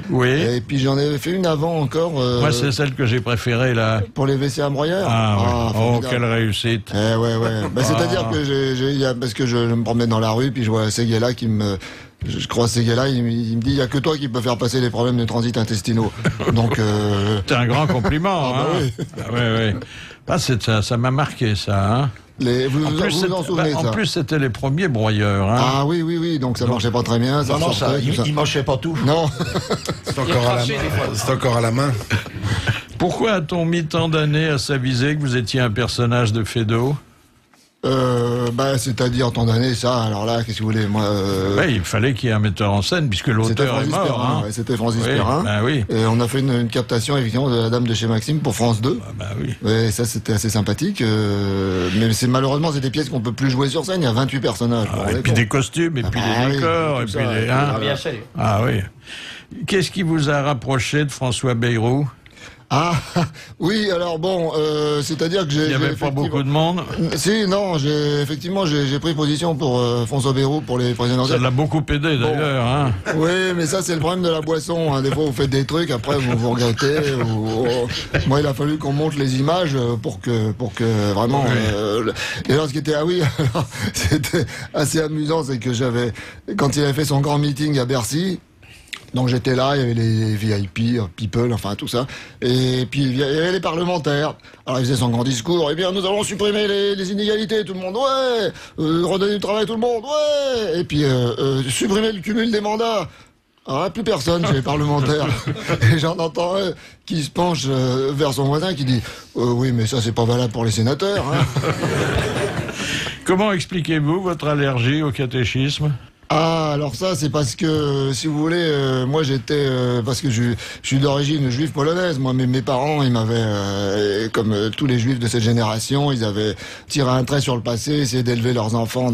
[SPEAKER 5] Oui.
[SPEAKER 6] Et puis j'en ai fait une avant encore.
[SPEAKER 5] Moi, c'est celle que j'ai préférée, là.
[SPEAKER 6] Pour les WC à broyeur.
[SPEAKER 5] Ah, oui. Oh,
[SPEAKER 6] formidable.
[SPEAKER 5] quelle réussite.
[SPEAKER 6] Ouais. Bah, c'est-à-dire que parce que je me promène dans la rue, puis je vois ces gars-là qui me... Je croise ces gars-là, il me dit, il n'y a que toi qui peux faire passer les problèmes de transit intestinaux. Donc...
[SPEAKER 5] C'est un grand compliment,
[SPEAKER 6] Ah, bah
[SPEAKER 5] hein.
[SPEAKER 6] oui.
[SPEAKER 5] Ah, oui. Ah, ça m'a marqué, ça, hein.
[SPEAKER 6] Vous vous en souvenez,
[SPEAKER 5] en
[SPEAKER 6] ça?
[SPEAKER 5] plus, c'était les premiers broyeurs, hein.
[SPEAKER 6] Ah oui, donc ça marchait pas très bien. Ça
[SPEAKER 7] Non,
[SPEAKER 6] ressortait, tout ça.
[SPEAKER 7] il mangeait pas tout.
[SPEAKER 6] Non.
[SPEAKER 12] C'est encore à la main.
[SPEAKER 5] Pourquoi a-t-on mis tant d'années à s'aviser que vous étiez un personnage de Fédo?
[SPEAKER 6] C'est-à-dire tant d'années, ça, alors là, qu'est-ce que vous voulez, moi...
[SPEAKER 5] Il fallait qu'il y ait un metteur en scène, puisque l'auteur est mort.
[SPEAKER 6] Perrin, ouais, c'était Francis Perrin.
[SPEAKER 5] Oui.
[SPEAKER 6] Et on a fait une captation, effectivement, de La Dame de chez Maxime pour France 2.
[SPEAKER 5] Oui.
[SPEAKER 6] Et ça, c'était assez sympathique. Mais malheureusement, c'est des pièces qu'on peut plus jouer sur scène. Il y a 28 personnages.
[SPEAKER 5] Et puis des costumes, et puis des décors, et puis des... Ah oui. Qu'est-ce qui vous a rapproché de François Bayrou ?
[SPEAKER 6] Ah, oui, alors bon, c'est-à-dire que j'ai...
[SPEAKER 5] Il n'y avait pas beaucoup de monde.
[SPEAKER 6] Si, non, j'ai pris position pour François Bayrou pour les présidentielles.
[SPEAKER 5] Ça l'a beaucoup aidé, d'ailleurs. Hein.
[SPEAKER 6] Oui, mais ça, c'est le problème de la boisson. Hein. Des fois, vous faites des trucs, après, vous regrettez. Moi, il a fallu qu'on monte les images pour que vraiment... Et alors, ce qui était... Ah oui, alors, c'était assez amusant, c'est que quand il avait fait son grand meeting à Bercy... Donc j'étais là, il y avait les VIP, people, enfin tout ça. Et puis il y avait les parlementaires. Alors il faisait son grand discours. Eh bien, nous allons supprimer les inégalités. Tout le monde, ouais. Redonner du travail, tout le monde, ouais. Et puis supprimer le cumul des mandats. Alors plus personne chez les parlementaires. Et j'en entends un qui se penche vers son voisin qui dit oui, mais ça c'est pas valable pour les sénateurs. Hein.
[SPEAKER 5] Comment expliquez-vous votre allergie au catéchisme ?
[SPEAKER 6] Ah, alors ça, c'est parce que, si vous voulez, moi j'étais, parce que je suis d'origine juive polonaise. Moi, mes parents, ils m'avaient, comme tous les juifs de cette génération, ils avaient tiré un trait sur le passé, essayé d'élever leurs enfants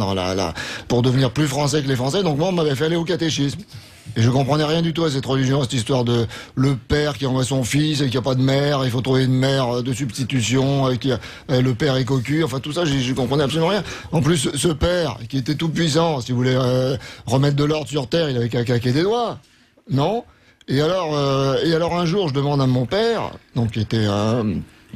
[SPEAKER 6] pour devenir plus français que les Français. Donc moi, on m'avait fait aller au catéchisme. Et je comprenais rien du tout à cette religion, à cette histoire de le père qui envoie son fils et qu'il n'y a pas de mère, il faut trouver une mère de substitution, et le père est cocu, enfin tout ça, je comprenais absolument rien. En plus, ce père, qui était tout puissant, si vous voulez remettre de l'ordre sur terre, il avait qu'à claquer des doigts, non ? Et alors un jour, je demande à mon père, donc qui était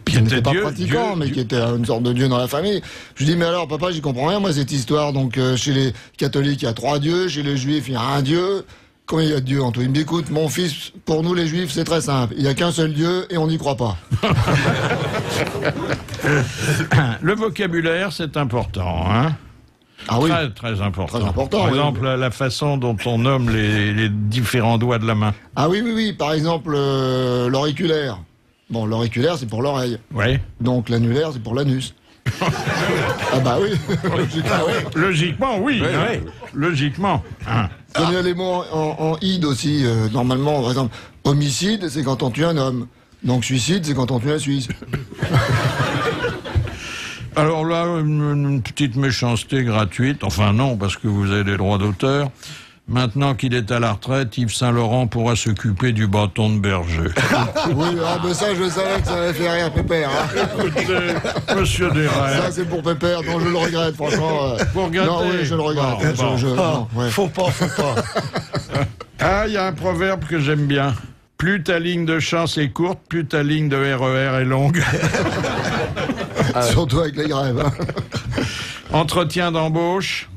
[SPEAKER 6] qui n'était pas pratiquant, mais qui était une sorte de dieu dans la famille. Je lui dis, mais alors papa, j'y comprends rien, moi, cette histoire. Donc chez les catholiques, il y a 3 dieux, chez les juifs, il y a un dieu. Combien il y a de dieux, Antoine? Il me dit, écoute, mon fils, pour nous les juifs, c'est très simple. Il n'y a qu'un seul dieu et on n'y croit pas.
[SPEAKER 5] Le vocabulaire, c'est important, hein?
[SPEAKER 6] Ah oui.
[SPEAKER 5] Très, très important.
[SPEAKER 6] Très important.
[SPEAKER 5] Par exemple, la façon dont on nomme les différents doigts de la main.
[SPEAKER 6] Ah oui. Par exemple, l'auriculaire. Bon, l'auriculaire, c'est pour l'oreille.
[SPEAKER 5] Oui.
[SPEAKER 6] Donc l'annulaire, c'est pour l'anus. Ah bah oui.
[SPEAKER 5] Logiquement, oui. Logiquement.
[SPEAKER 6] Il y a les mots en id aussi, normalement. Par exemple, homicide, c'est quand on tue un homme. Donc suicide, c'est quand on tue un Suisse.
[SPEAKER 5] Alors là, une petite méchanceté gratuite. Enfin non, parce que vous avez des droits d'auteur. Maintenant qu'il est à la retraite, Yves Saint-Laurent pourra s'occuper du bâton de berger.
[SPEAKER 6] Oui, mais ça, je savais que ça avait fait rire Pépère. Hein.
[SPEAKER 5] Écoutez, monsieur Desraies.
[SPEAKER 6] Ça, c'est pour Pépère, donc je le regrette, franchement.
[SPEAKER 5] Vous regrettez?
[SPEAKER 6] Non, oui, je le regrette.
[SPEAKER 5] Bon.
[SPEAKER 7] Faut pas.
[SPEAKER 5] Ah, il y a un proverbe que j'aime bien. Plus ta ligne de chance est courte, plus ta ligne de RER est longue.
[SPEAKER 6] Surtout avec les grèves. Hein.
[SPEAKER 5] Entretien d'embauche.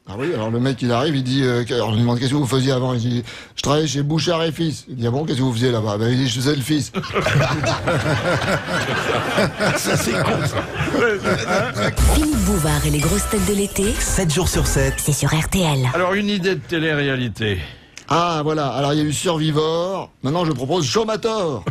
[SPEAKER 6] Ah oui, alors le mec il arrive, il dit, alors on lui demande qu'est-ce que vous faisiez avant, il dit, je travaillais chez Bouchard et Fils. Il dit, ah bon, qu'est-ce que vous faisiez là-bas? Ben il dit, je faisais le fils.
[SPEAKER 7] Ça c'est con.
[SPEAKER 3] Philippe Bouvard et les grosses têtes de l'été,
[SPEAKER 2] 7 jours sur 7.
[SPEAKER 3] c'est sur RTL.
[SPEAKER 5] Alors, une idée de télé-réalité.
[SPEAKER 6] Ah voilà, alors il y a eu Survivor, maintenant je propose Showmator.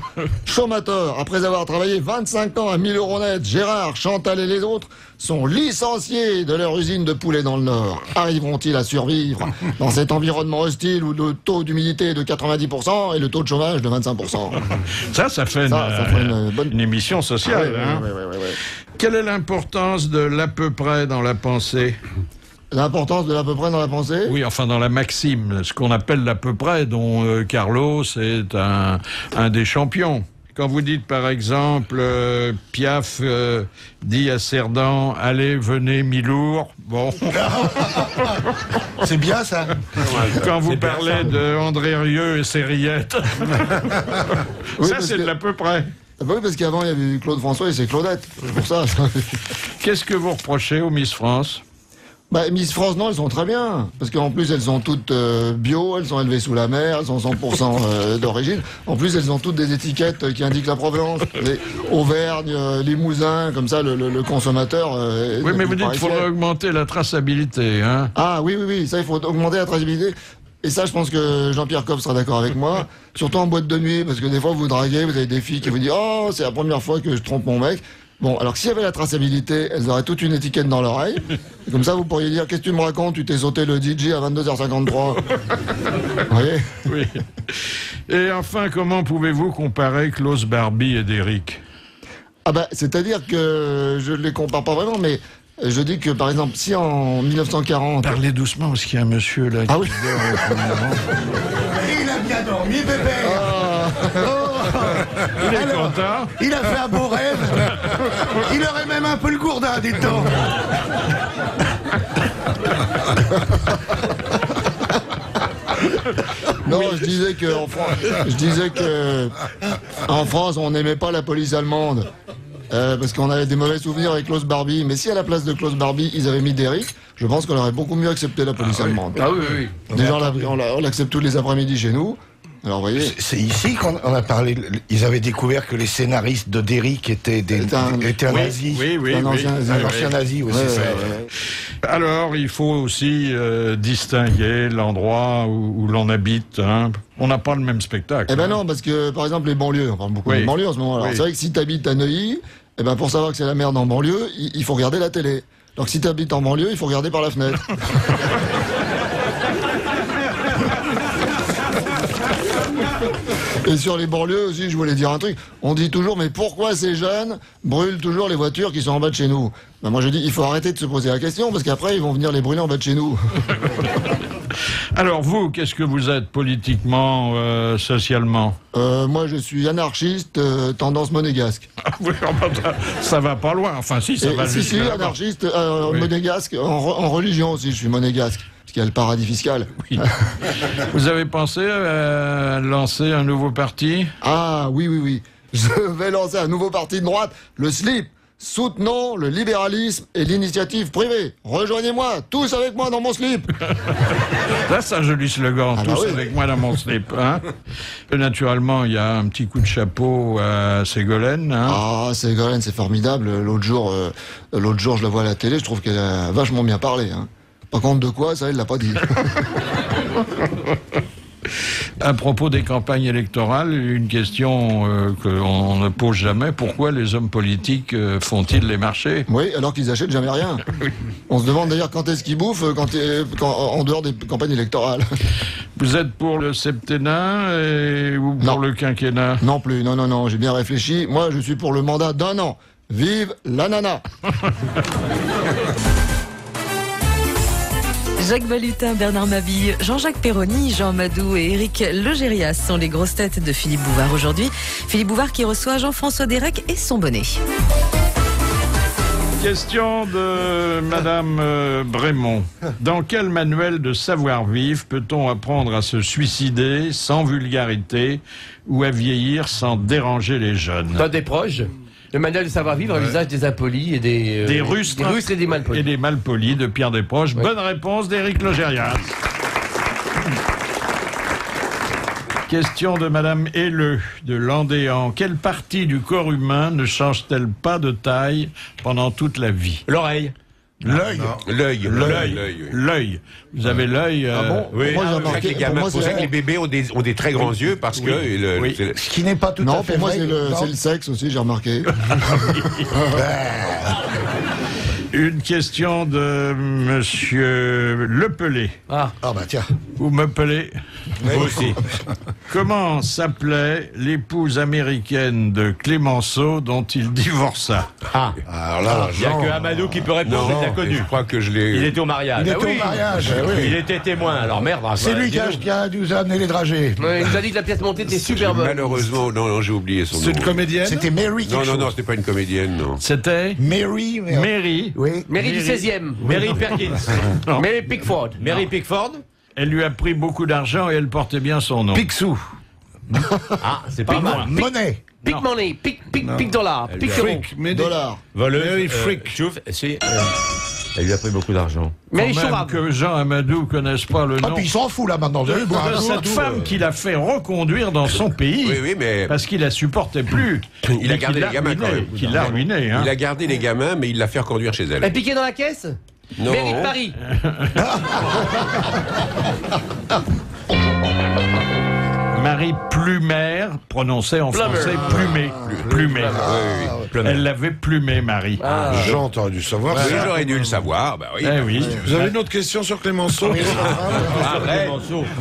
[SPEAKER 6] Showmator, après avoir travaillé 25 ans à 1000 € net, Gérard, Chantal et les autres sont licenciés de leur usine de poulet dans le Nord. Arriveront-ils à survivre dans cet environnement hostile où le taux d'humidité est de 90% et le taux de chômage de 25%?
[SPEAKER 5] Ça fait une émission sociale.
[SPEAKER 6] Oui.
[SPEAKER 5] Quelle est l'importance de l'à peu près dans la pensée?
[SPEAKER 6] L'importance de l'à peu près dans la pensée?
[SPEAKER 5] Oui, enfin dans la maxime, ce qu'on appelle l'à peu près, dont Carlos est un des champions. Quand vous dites par exemple, Piaf dit à Cerdan, allez, venez, Milour, bon.
[SPEAKER 7] C'est bien ça.
[SPEAKER 5] Quand vous parlez de André Rieu et ses rillettes,
[SPEAKER 6] Oui,
[SPEAKER 5] ça c'est de l'à peu près.
[SPEAKER 6] Oui, parce qu'avant il y avait eu Claude François et c'est Claudette, c'est pour ça.
[SPEAKER 5] Qu'est-ce que vous reprochez aux Miss France?
[SPEAKER 6] Bah, Miss France, non, elles sont très bien. Parce qu'en plus, elles sont toutes bio, elles sont élevées sous la mer, elles sont 100% d'origine. En plus, elles ont toutes des étiquettes qui indiquent la provenance. Les Auvergne, Limousin, comme ça, le consommateur...
[SPEAKER 5] oui, mais vous dites qu'il faudrait augmenter la traçabilité, hein?
[SPEAKER 6] Ah, oui, ça, il faut augmenter la traçabilité. Et ça, je pense que Jean-Pierre Coff sera d'accord avec moi. Surtout en boîte de nuit, parce que des fois, vous draguez, vous avez des filles qui vous disent « Oh, c'est la première fois que je trompe mon mec ». Bon, alors s'il y avait la traçabilité, elles auraient toute une étiquette dans l'oreille. Et comme ça, vous pourriez dire, qu'est-ce que tu me racontes? Tu t'es sauté le DJ à 22h53. Vous voyez?
[SPEAKER 5] Oui. Et enfin, comment pouvez-vous comparer Klaus Barbie et Derrick?
[SPEAKER 6] Ah bah, c'est-à-dire que je ne les compare pas vraiment, mais je dis que, par exemple, si en 1940...
[SPEAKER 5] Parlez doucement, parce qu'il y a un monsieur là qui
[SPEAKER 6] ah oui.
[SPEAKER 7] Il a bien dormi, bébé.
[SPEAKER 5] Il est content.
[SPEAKER 7] Il a fait un beau rêve. Il aurait même un peu le gourdin, dis-donc.
[SPEAKER 6] Non, je disais que en France, on n'aimait pas la police allemande. Parce qu'on avait des mauvais souvenirs avec Klaus Barbie. Mais si à la place de Klaus Barbie, ils avaient mis Derrick, je pense qu'on aurait beaucoup mieux accepté la police allemande.
[SPEAKER 8] Ah oui, oui.
[SPEAKER 6] Déjà, on l'accepte tous les après-midi chez nous. Alors, vous voyez.
[SPEAKER 7] C'est ici qu'on a parlé. Ils avaient découvert que les scénaristes de Derrick étaient un nazi.
[SPEAKER 5] Oui,
[SPEAKER 7] un ancien nazi, oui, c'est ça.
[SPEAKER 5] Alors, il faut aussi distinguer l'endroit où l'on habite. Hein. On n'a pas le même spectacle.
[SPEAKER 6] Eh ben non, parce que, par exemple, les banlieues, on parle beaucoup des banlieues en ce moment. Alors, c'est vrai que si tu habites à Neuilly, eh ben, pour savoir que c'est la merde en banlieue, il faut regarder la télé. Donc, si tu habites en banlieue, il faut regarder par la fenêtre. Et sur les banlieues aussi, je voulais dire un truc. On dit toujours, mais pourquoi ces jeunes brûlent toujours les voitures qui sont en bas de chez nous? Ben moi je dis, il faut arrêter de se poser la question, parce qu'après, ils vont venir les brûler en bas de chez nous.
[SPEAKER 5] Alors vous, qu'est-ce que vous êtes politiquement, socialement?
[SPEAKER 6] Moi je suis anarchiste, tendance monégasque.
[SPEAKER 5] Ah oui, ça va pas loin. Enfin si, ça va
[SPEAKER 6] si,
[SPEAKER 5] jusqu'à là-bas.
[SPEAKER 6] Anarchiste, monégasque, en religion aussi, je suis monégasque. Parce qu'il y a le paradis fiscal.
[SPEAKER 5] Oui. Vous avez pensé à lancer un nouveau parti?
[SPEAKER 6] Ah oui. Je vais lancer un nouveau parti de droite, le SLIP. Soutenons le libéralisme et l'initiative privée. Rejoignez-moi, tous avec moi dans mon slip.
[SPEAKER 5] Là, c'est un joli slogan, tous avec moi dans mon slip. Hein. Naturellement, il y a un petit coup de chapeau à Ségolène. Hein.
[SPEAKER 6] Ah, Ségolène, c'est formidable. L'autre jour, je la vois à la télé, je trouve qu'elle a vachement bien parlé. Hein. Par contre, de quoi, ça, elle l'a pas dit.
[SPEAKER 5] À propos des campagnes électorales, une question qu'on ne pose jamais, pourquoi les hommes politiques font-ils les marchés?
[SPEAKER 6] Oui, alors qu'ils achètent jamais rien. On se demande d'ailleurs quand est-ce qu'ils bouffent en dehors des campagnes électorales.
[SPEAKER 5] Vous êtes pour le septennat ou pour le quinquennat?
[SPEAKER 6] Non plus, non, j'ai bien réfléchi. Moi, je suis pour le mandat d'1 an. Vive l'ananas.
[SPEAKER 9] Jacques Balutin, Bernard Mabille, Jean-Jacques Perroni, Jean Amadou et Éric Legérias sont les grosses têtes de Philippe Bouvard aujourd'hui. Philippe Bouvard qui reçoit Jean-François Derek et son bonnet.
[SPEAKER 5] Question de Madame Brémond. Dans quel manuel de savoir-vivre peut-on apprendre à se suicider sans vulgarité ou à vieillir sans déranger les jeunes?
[SPEAKER 8] Dans des proches. Le manuel de savoir-vivre à l'usage des impolis et des
[SPEAKER 5] rustres
[SPEAKER 8] et des malpolis.
[SPEAKER 5] Et des malpolis de Pierre Desproges. Oui. Bonne réponse d'Éric Legérias. Question de Madame Helleux de Landéan. Quelle partie du corps humain ne change-t-elle pas de taille pendant toute la vie?
[SPEAKER 11] L'oreille.
[SPEAKER 10] L'œil.
[SPEAKER 5] L'œil. Vous avez l'œil.
[SPEAKER 10] Ah bon? Oui. Moi, j'ai remarqué, c'est pour ça que les bébés ont des très grands yeux parce que.
[SPEAKER 7] Ce qui n'est pas tout à fait
[SPEAKER 6] pour moi,
[SPEAKER 7] vrai.
[SPEAKER 6] c'est le sexe aussi, j'ai remarqué.
[SPEAKER 5] Une question de Monsieur Lepelé.
[SPEAKER 7] Ah bah tiens.
[SPEAKER 5] Vous me pelez.
[SPEAKER 10] Vous aussi.
[SPEAKER 5] Comment s'appelait l'épouse américaine de Clémenceau dont il divorça?
[SPEAKER 11] Ah.
[SPEAKER 10] Alors là,
[SPEAKER 11] il n'y a que Amadou qui peut répondre, c'est inconnu.
[SPEAKER 10] Je crois que je l'ai.
[SPEAKER 11] Il était au mariage.
[SPEAKER 7] Il était au mariage.
[SPEAKER 11] Il était témoin, alors merde.
[SPEAKER 7] C'est lui qui a nous a amené les dragées.
[SPEAKER 8] Il nous a dit que la pièce montée était super bonne.
[SPEAKER 10] Malheureusement, non, j'ai oublié son nom.
[SPEAKER 12] C'est une comédienne?
[SPEAKER 7] C'était Mary.
[SPEAKER 10] Non, c'était pas une comédienne, non.
[SPEAKER 5] C'était
[SPEAKER 7] Mary.
[SPEAKER 8] Oui. Mary du 16e.
[SPEAKER 11] Mary Perkins.
[SPEAKER 8] Mary Pickford.
[SPEAKER 11] Mary Pickford.
[SPEAKER 5] Elle lui a pris beaucoup d'argent et elle portait bien son nom.
[SPEAKER 7] Picsou.
[SPEAKER 11] Ah, c'est pas mal.
[SPEAKER 7] Monnaie.
[SPEAKER 8] Pick money, pick dollar, pick euro.
[SPEAKER 6] Dollar.
[SPEAKER 11] Voleuse.
[SPEAKER 12] Freak.
[SPEAKER 11] Elle lui a pris beaucoup d'argent.
[SPEAKER 8] Mais
[SPEAKER 5] Quand même que Jean Amadou connaisse pas le nom.
[SPEAKER 7] Ah, puis il s'en fout là maintenant.
[SPEAKER 5] De cette femme qu'il a fait reconduire dans son pays.
[SPEAKER 10] Oui, mais.
[SPEAKER 5] Parce qu'il la supportait plus.
[SPEAKER 10] Il a gardé les gamins quand même.
[SPEAKER 5] Il l'a ruiné. Hein.
[SPEAKER 10] Il a gardé les gamins, mais il l'a fait reconduire chez elle.
[SPEAKER 8] Elle piqué dans la caisse?
[SPEAKER 10] Non.
[SPEAKER 8] Mairie de Paris.
[SPEAKER 5] Marie Plumer prononçait en français plumé. Plumé. Elle l'avait plumé, Marie.
[SPEAKER 12] Jean, t'aurais dû savoir
[SPEAKER 10] Oui,
[SPEAKER 12] ça.
[SPEAKER 10] j'aurais dû le savoir. Bah oui.
[SPEAKER 5] Eh oui.
[SPEAKER 12] Vous avez une autre question sur Clémenceau?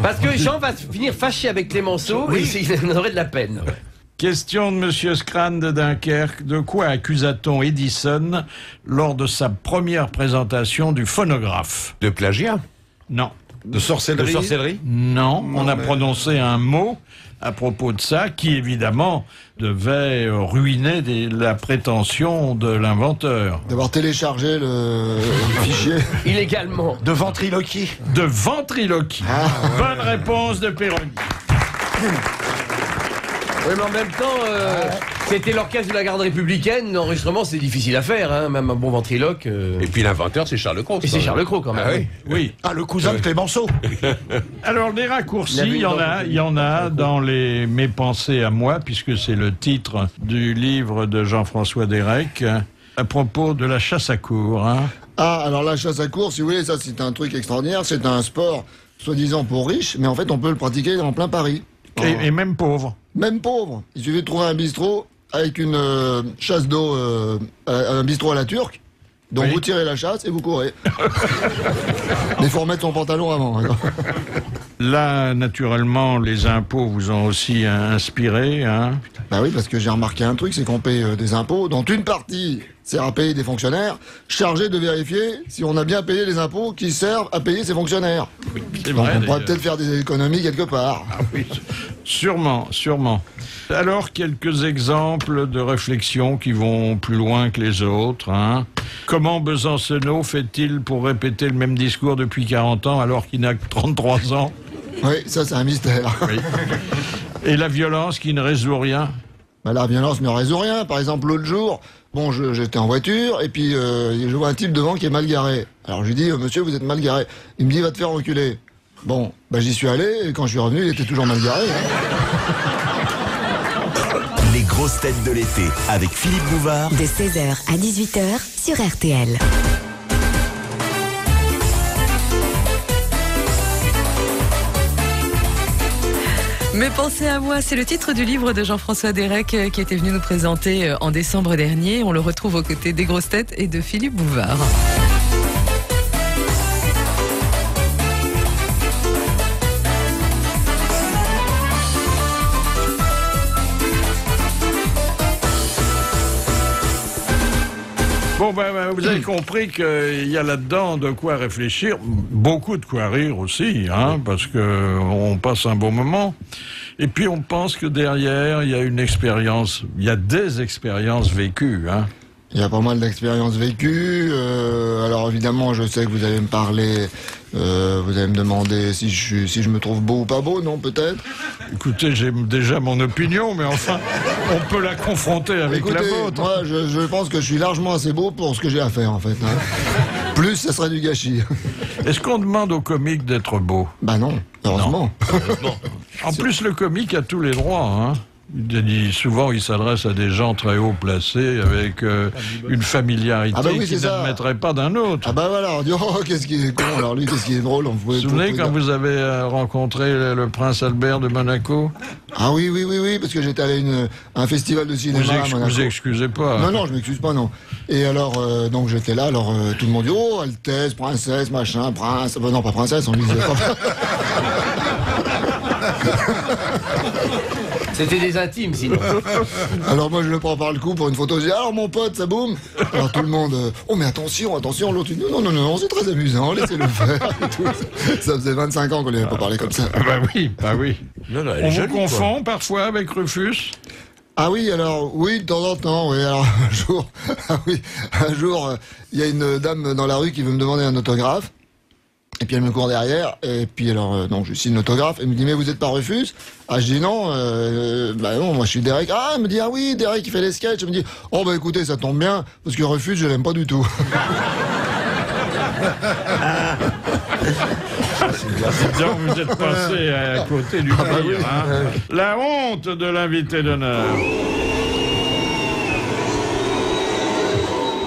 [SPEAKER 8] Parce que Jean va finir fâché avec Clémenceau et il aurait de la peine.
[SPEAKER 5] Question de Monsieur Scran de Dunkerque. De quoi accusa-t-on Edison lors de sa première présentation du phonographe?
[SPEAKER 10] De plagiat?
[SPEAKER 5] Non.
[SPEAKER 12] De sorcellerie?
[SPEAKER 10] De sorcellerie?
[SPEAKER 5] Non, on a prononcé un mot à propos de ça qui, évidemment, devait ruiner la prétention de l'inventeur.
[SPEAKER 6] D'avoir téléchargé le fichier.
[SPEAKER 8] Illégalement.
[SPEAKER 7] De ventriloquie.
[SPEAKER 5] De ventriloquie. Bonne réponse de Péroni.
[SPEAKER 8] Oui, mais en même temps, c'était l'orchestre de la garde républicaine. L'enregistrement, c'est difficile à faire, hein, même un bon ventriloque.
[SPEAKER 10] Et puis l'inventeur, c'est Charles Cros.
[SPEAKER 8] Et c'est Charles Cros, quand même.
[SPEAKER 10] Ah, oui.
[SPEAKER 5] Oui.
[SPEAKER 7] Ah, le cousin de Clémenceau.
[SPEAKER 5] Alors, des raccourcis, il y en a dans Mes pensées à moi, puisque c'est le titre du livre de Jean-François Derek, à propos de la chasse à courre. Hein.
[SPEAKER 6] Ah, alors la chasse à courre, si vous voulez, ça c'est un truc extraordinaire. C'est un sport soi-disant pour riches, mais en fait on peut le pratiquer en plein Paris.
[SPEAKER 5] Et même pauvre.
[SPEAKER 6] Même pauvre. Il suffit de trouver un bistrot avec une chasse d'eau, un bistrot à la turque. Donc vous tirez la chasse et vous courez. Mais il faut remettre son pantalon avant. Hein.
[SPEAKER 5] Là, naturellement, les impôts vous ont aussi inspiré. Hein.
[SPEAKER 6] Bah oui, parce que j'ai remarqué un truc, c'est qu'on paye des impôts, dont une partie sert à payer des fonctionnaires, chargés de vérifier si on a bien payé les impôts qui servent à payer ces fonctionnaires.
[SPEAKER 5] C'est
[SPEAKER 6] Donc
[SPEAKER 5] vrai,
[SPEAKER 6] on pourrait peut-être faire des économies quelque part.
[SPEAKER 5] Ah oui, sûrement, sûrement. Alors, quelques exemples de réflexions qui vont plus loin que les autres. Hein. Comment Besancenot fait-il pour répéter le même discours depuis 40 ans alors qu'il n'a que 33 ans?
[SPEAKER 6] Oui, ça c'est un mystère.
[SPEAKER 5] Oui. Et la violence qui ne résout rien?
[SPEAKER 6] Bah, la violence ne résout rien. Par exemple, l'autre jour, bon, j'étais en voiture et puis je vois un type devant qui est mal garé. Alors je lui dis, monsieur, vous êtes mal garé. Il me dit, va te faire reculer. Bon, bah j'y suis allé et quand je suis revenu, il était toujours mal garé. Hein.
[SPEAKER 2] Les grosses têtes de l'été avec Philippe Bouvard.
[SPEAKER 3] De 16h à 18h sur RTL.
[SPEAKER 9] Mais pensez à moi, c'est le titre du livre de Jean-François Derek qui était venu nous présenter en décembre dernier. On le retrouve aux côtés des grosses têtes et de Philippe Bouvard.
[SPEAKER 5] Bon, vous avez compris qu'il y a là-dedans de quoi réfléchir, beaucoup de quoi rire aussi, hein, parce que on passe un bon moment. Et puis on pense que derrière, il y a une expérience, il y a des expériences vécues, hein.
[SPEAKER 6] Il y a pas mal d'expériences vécues. Alors évidemment, je sais que vous allez me parler, vous allez me demander si je me trouve beau ou pas beau, non peut-être?
[SPEAKER 5] Écoutez, j'ai déjà mon opinion, mais enfin, on peut la confronter avec la vôtre.
[SPEAKER 6] Moi, je pense que je suis largement assez beau pour ce que j'ai à faire, en fait. Hein. Plus, ça serait du gâchis.
[SPEAKER 5] Est-ce qu'on demande au comique d'être beau?
[SPEAKER 6] Bah non, heureusement.
[SPEAKER 5] Non. En plus, le comique a tous les droits, hein. Souvent, il s'adresse à des gens très haut placés avec une familiarité qu'il n'admettrait pas d'un autre.
[SPEAKER 6] Ah bah voilà, on dit oh qu'est-ce qui est con, alors lui qu'est-ce qui est drôle.
[SPEAKER 5] Vous vous souvenez quand vous avez rencontré le prince Albert de Monaco?
[SPEAKER 6] Ah oui, parce que j'étais allé à un festival de cinéma à Monaco.
[SPEAKER 5] Vous excusez pas?
[SPEAKER 6] Non, je m'excuse pas, non. Et alors, donc j'étais là, alors tout le monde dit oh Altesse, princesse, machin, prince. Bah non, pas princesse, on lui disait pas.
[SPEAKER 8] C'était des intimes, sinon.
[SPEAKER 6] Alors moi, je le prends par le cou pour une photo. Je dis, alors mon pote, ça boum. Alors tout le monde, oh mais attention, l'autre, non, c'est très amusant, laissez-le faire. Et tout. Ça faisait 25 ans qu'on lui avait pas parlé comme ça.
[SPEAKER 5] Bah oui.
[SPEAKER 10] Non,
[SPEAKER 5] on vous confond parfois avec Rufus?
[SPEAKER 6] Ah oui, alors, oui, de temps en temps, oui. Alors, un jour, il y a une dame dans la rue qui veut me demander un autographe. Et puis elle me court derrière, et puis alors, donc je signe l'autographe, elle me dit, mais vous êtes pas Rufus? Ah, je dis non, bah non, moi je suis Derek. Ah, elle me dit, ah oui, Derek il fait les sketchs. Je me dis, oh bah écoutez, ça tombe bien, parce que Rufus, je l'aime pas du tout.
[SPEAKER 5] Donc vous êtes passé à côté du pire, hein. La honte de l'invité d'honneur.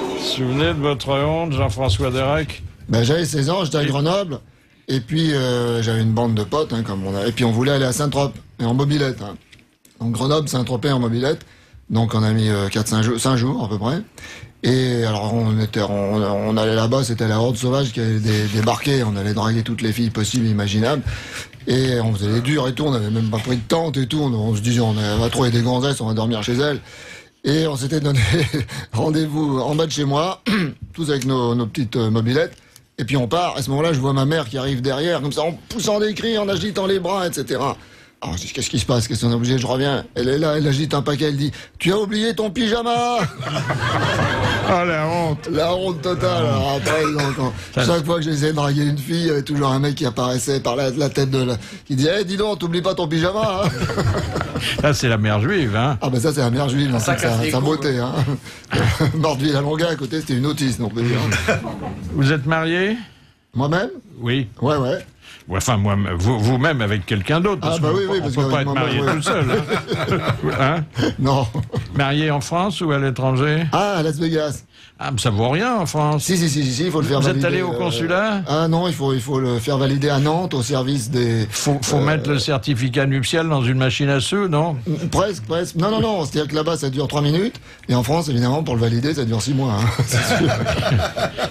[SPEAKER 5] Vous vous souvenez de votre honte, Jean-François Derek?
[SPEAKER 6] Ben, j'avais 16 ans, j'étais à Grenoble, Et puis, j'avais une bande de potes, hein, et puis on voulait aller à Saint-Tropez, et en mobilette. Hein. Donc Grenoble, Saint-Tropez en mobilette. Donc on a mis 5 jours à peu près. Et alors on allait là-bas, c'était la horde sauvage qui avait débarqué, on allait draguer toutes les filles possibles et imaginables. Et on faisait les durs et tout, on n'avait même pas pris de tente et tout, on se disait on va trouver des gonzesses, on va dormir chez elles. Et on s'était donné rendez-vous en bas de chez moi, tous avec nos petites mobilettes. Et puis on part, à ce moment-là je vois ma mère qui arrive derrière, comme ça en poussant des cris, en agitant les bras, etc. Alors je dis, qu'est-ce qui se passe, qu'est-ce qu'on est obligé, je reviens. Elle est là, elle agite un paquet, elle dit, tu as oublié ton pyjama.
[SPEAKER 5] Oh la honte.
[SPEAKER 6] La honte totale. Alors après, chaque fois que j'essayais de draguer une fille, il y avait toujours un mec qui apparaissait par la tête qui disait, dis donc, t'oublies pas ton pyjama. Hein.
[SPEAKER 5] Ça c'est la mère juive, hein.
[SPEAKER 6] Ah ben ça c'est la mère juive, c'est sa beauté, hein. Mordeville à Longa à côté, c'était une autiste, on peut dire.
[SPEAKER 5] Vous êtes marié?
[SPEAKER 6] Moi-même?
[SPEAKER 5] Oui.
[SPEAKER 6] Ouais.
[SPEAKER 5] Enfin, vous-même avec quelqu'un d'autre.
[SPEAKER 6] Ah bah oui,
[SPEAKER 5] on peut pas être marié tout seul. Hein.
[SPEAKER 6] Non.
[SPEAKER 5] Marié en France ou à l'étranger?
[SPEAKER 6] Ah, à Las Vegas.
[SPEAKER 5] Ah, mais ça vaut rien en France.
[SPEAKER 6] Si, il faut le faire valider.
[SPEAKER 5] Vous êtes allé au consulat?
[SPEAKER 6] Ah non, il faut le faire valider à Nantes, au service des...
[SPEAKER 5] Faut mettre le certificat nuptial dans une machine à sous, non?
[SPEAKER 6] Presque. Non, c'est-à-dire que là-bas, ça dure 3 minutes, et en France, évidemment, pour le valider, ça dure 6 mois. Hein, c'est sûr.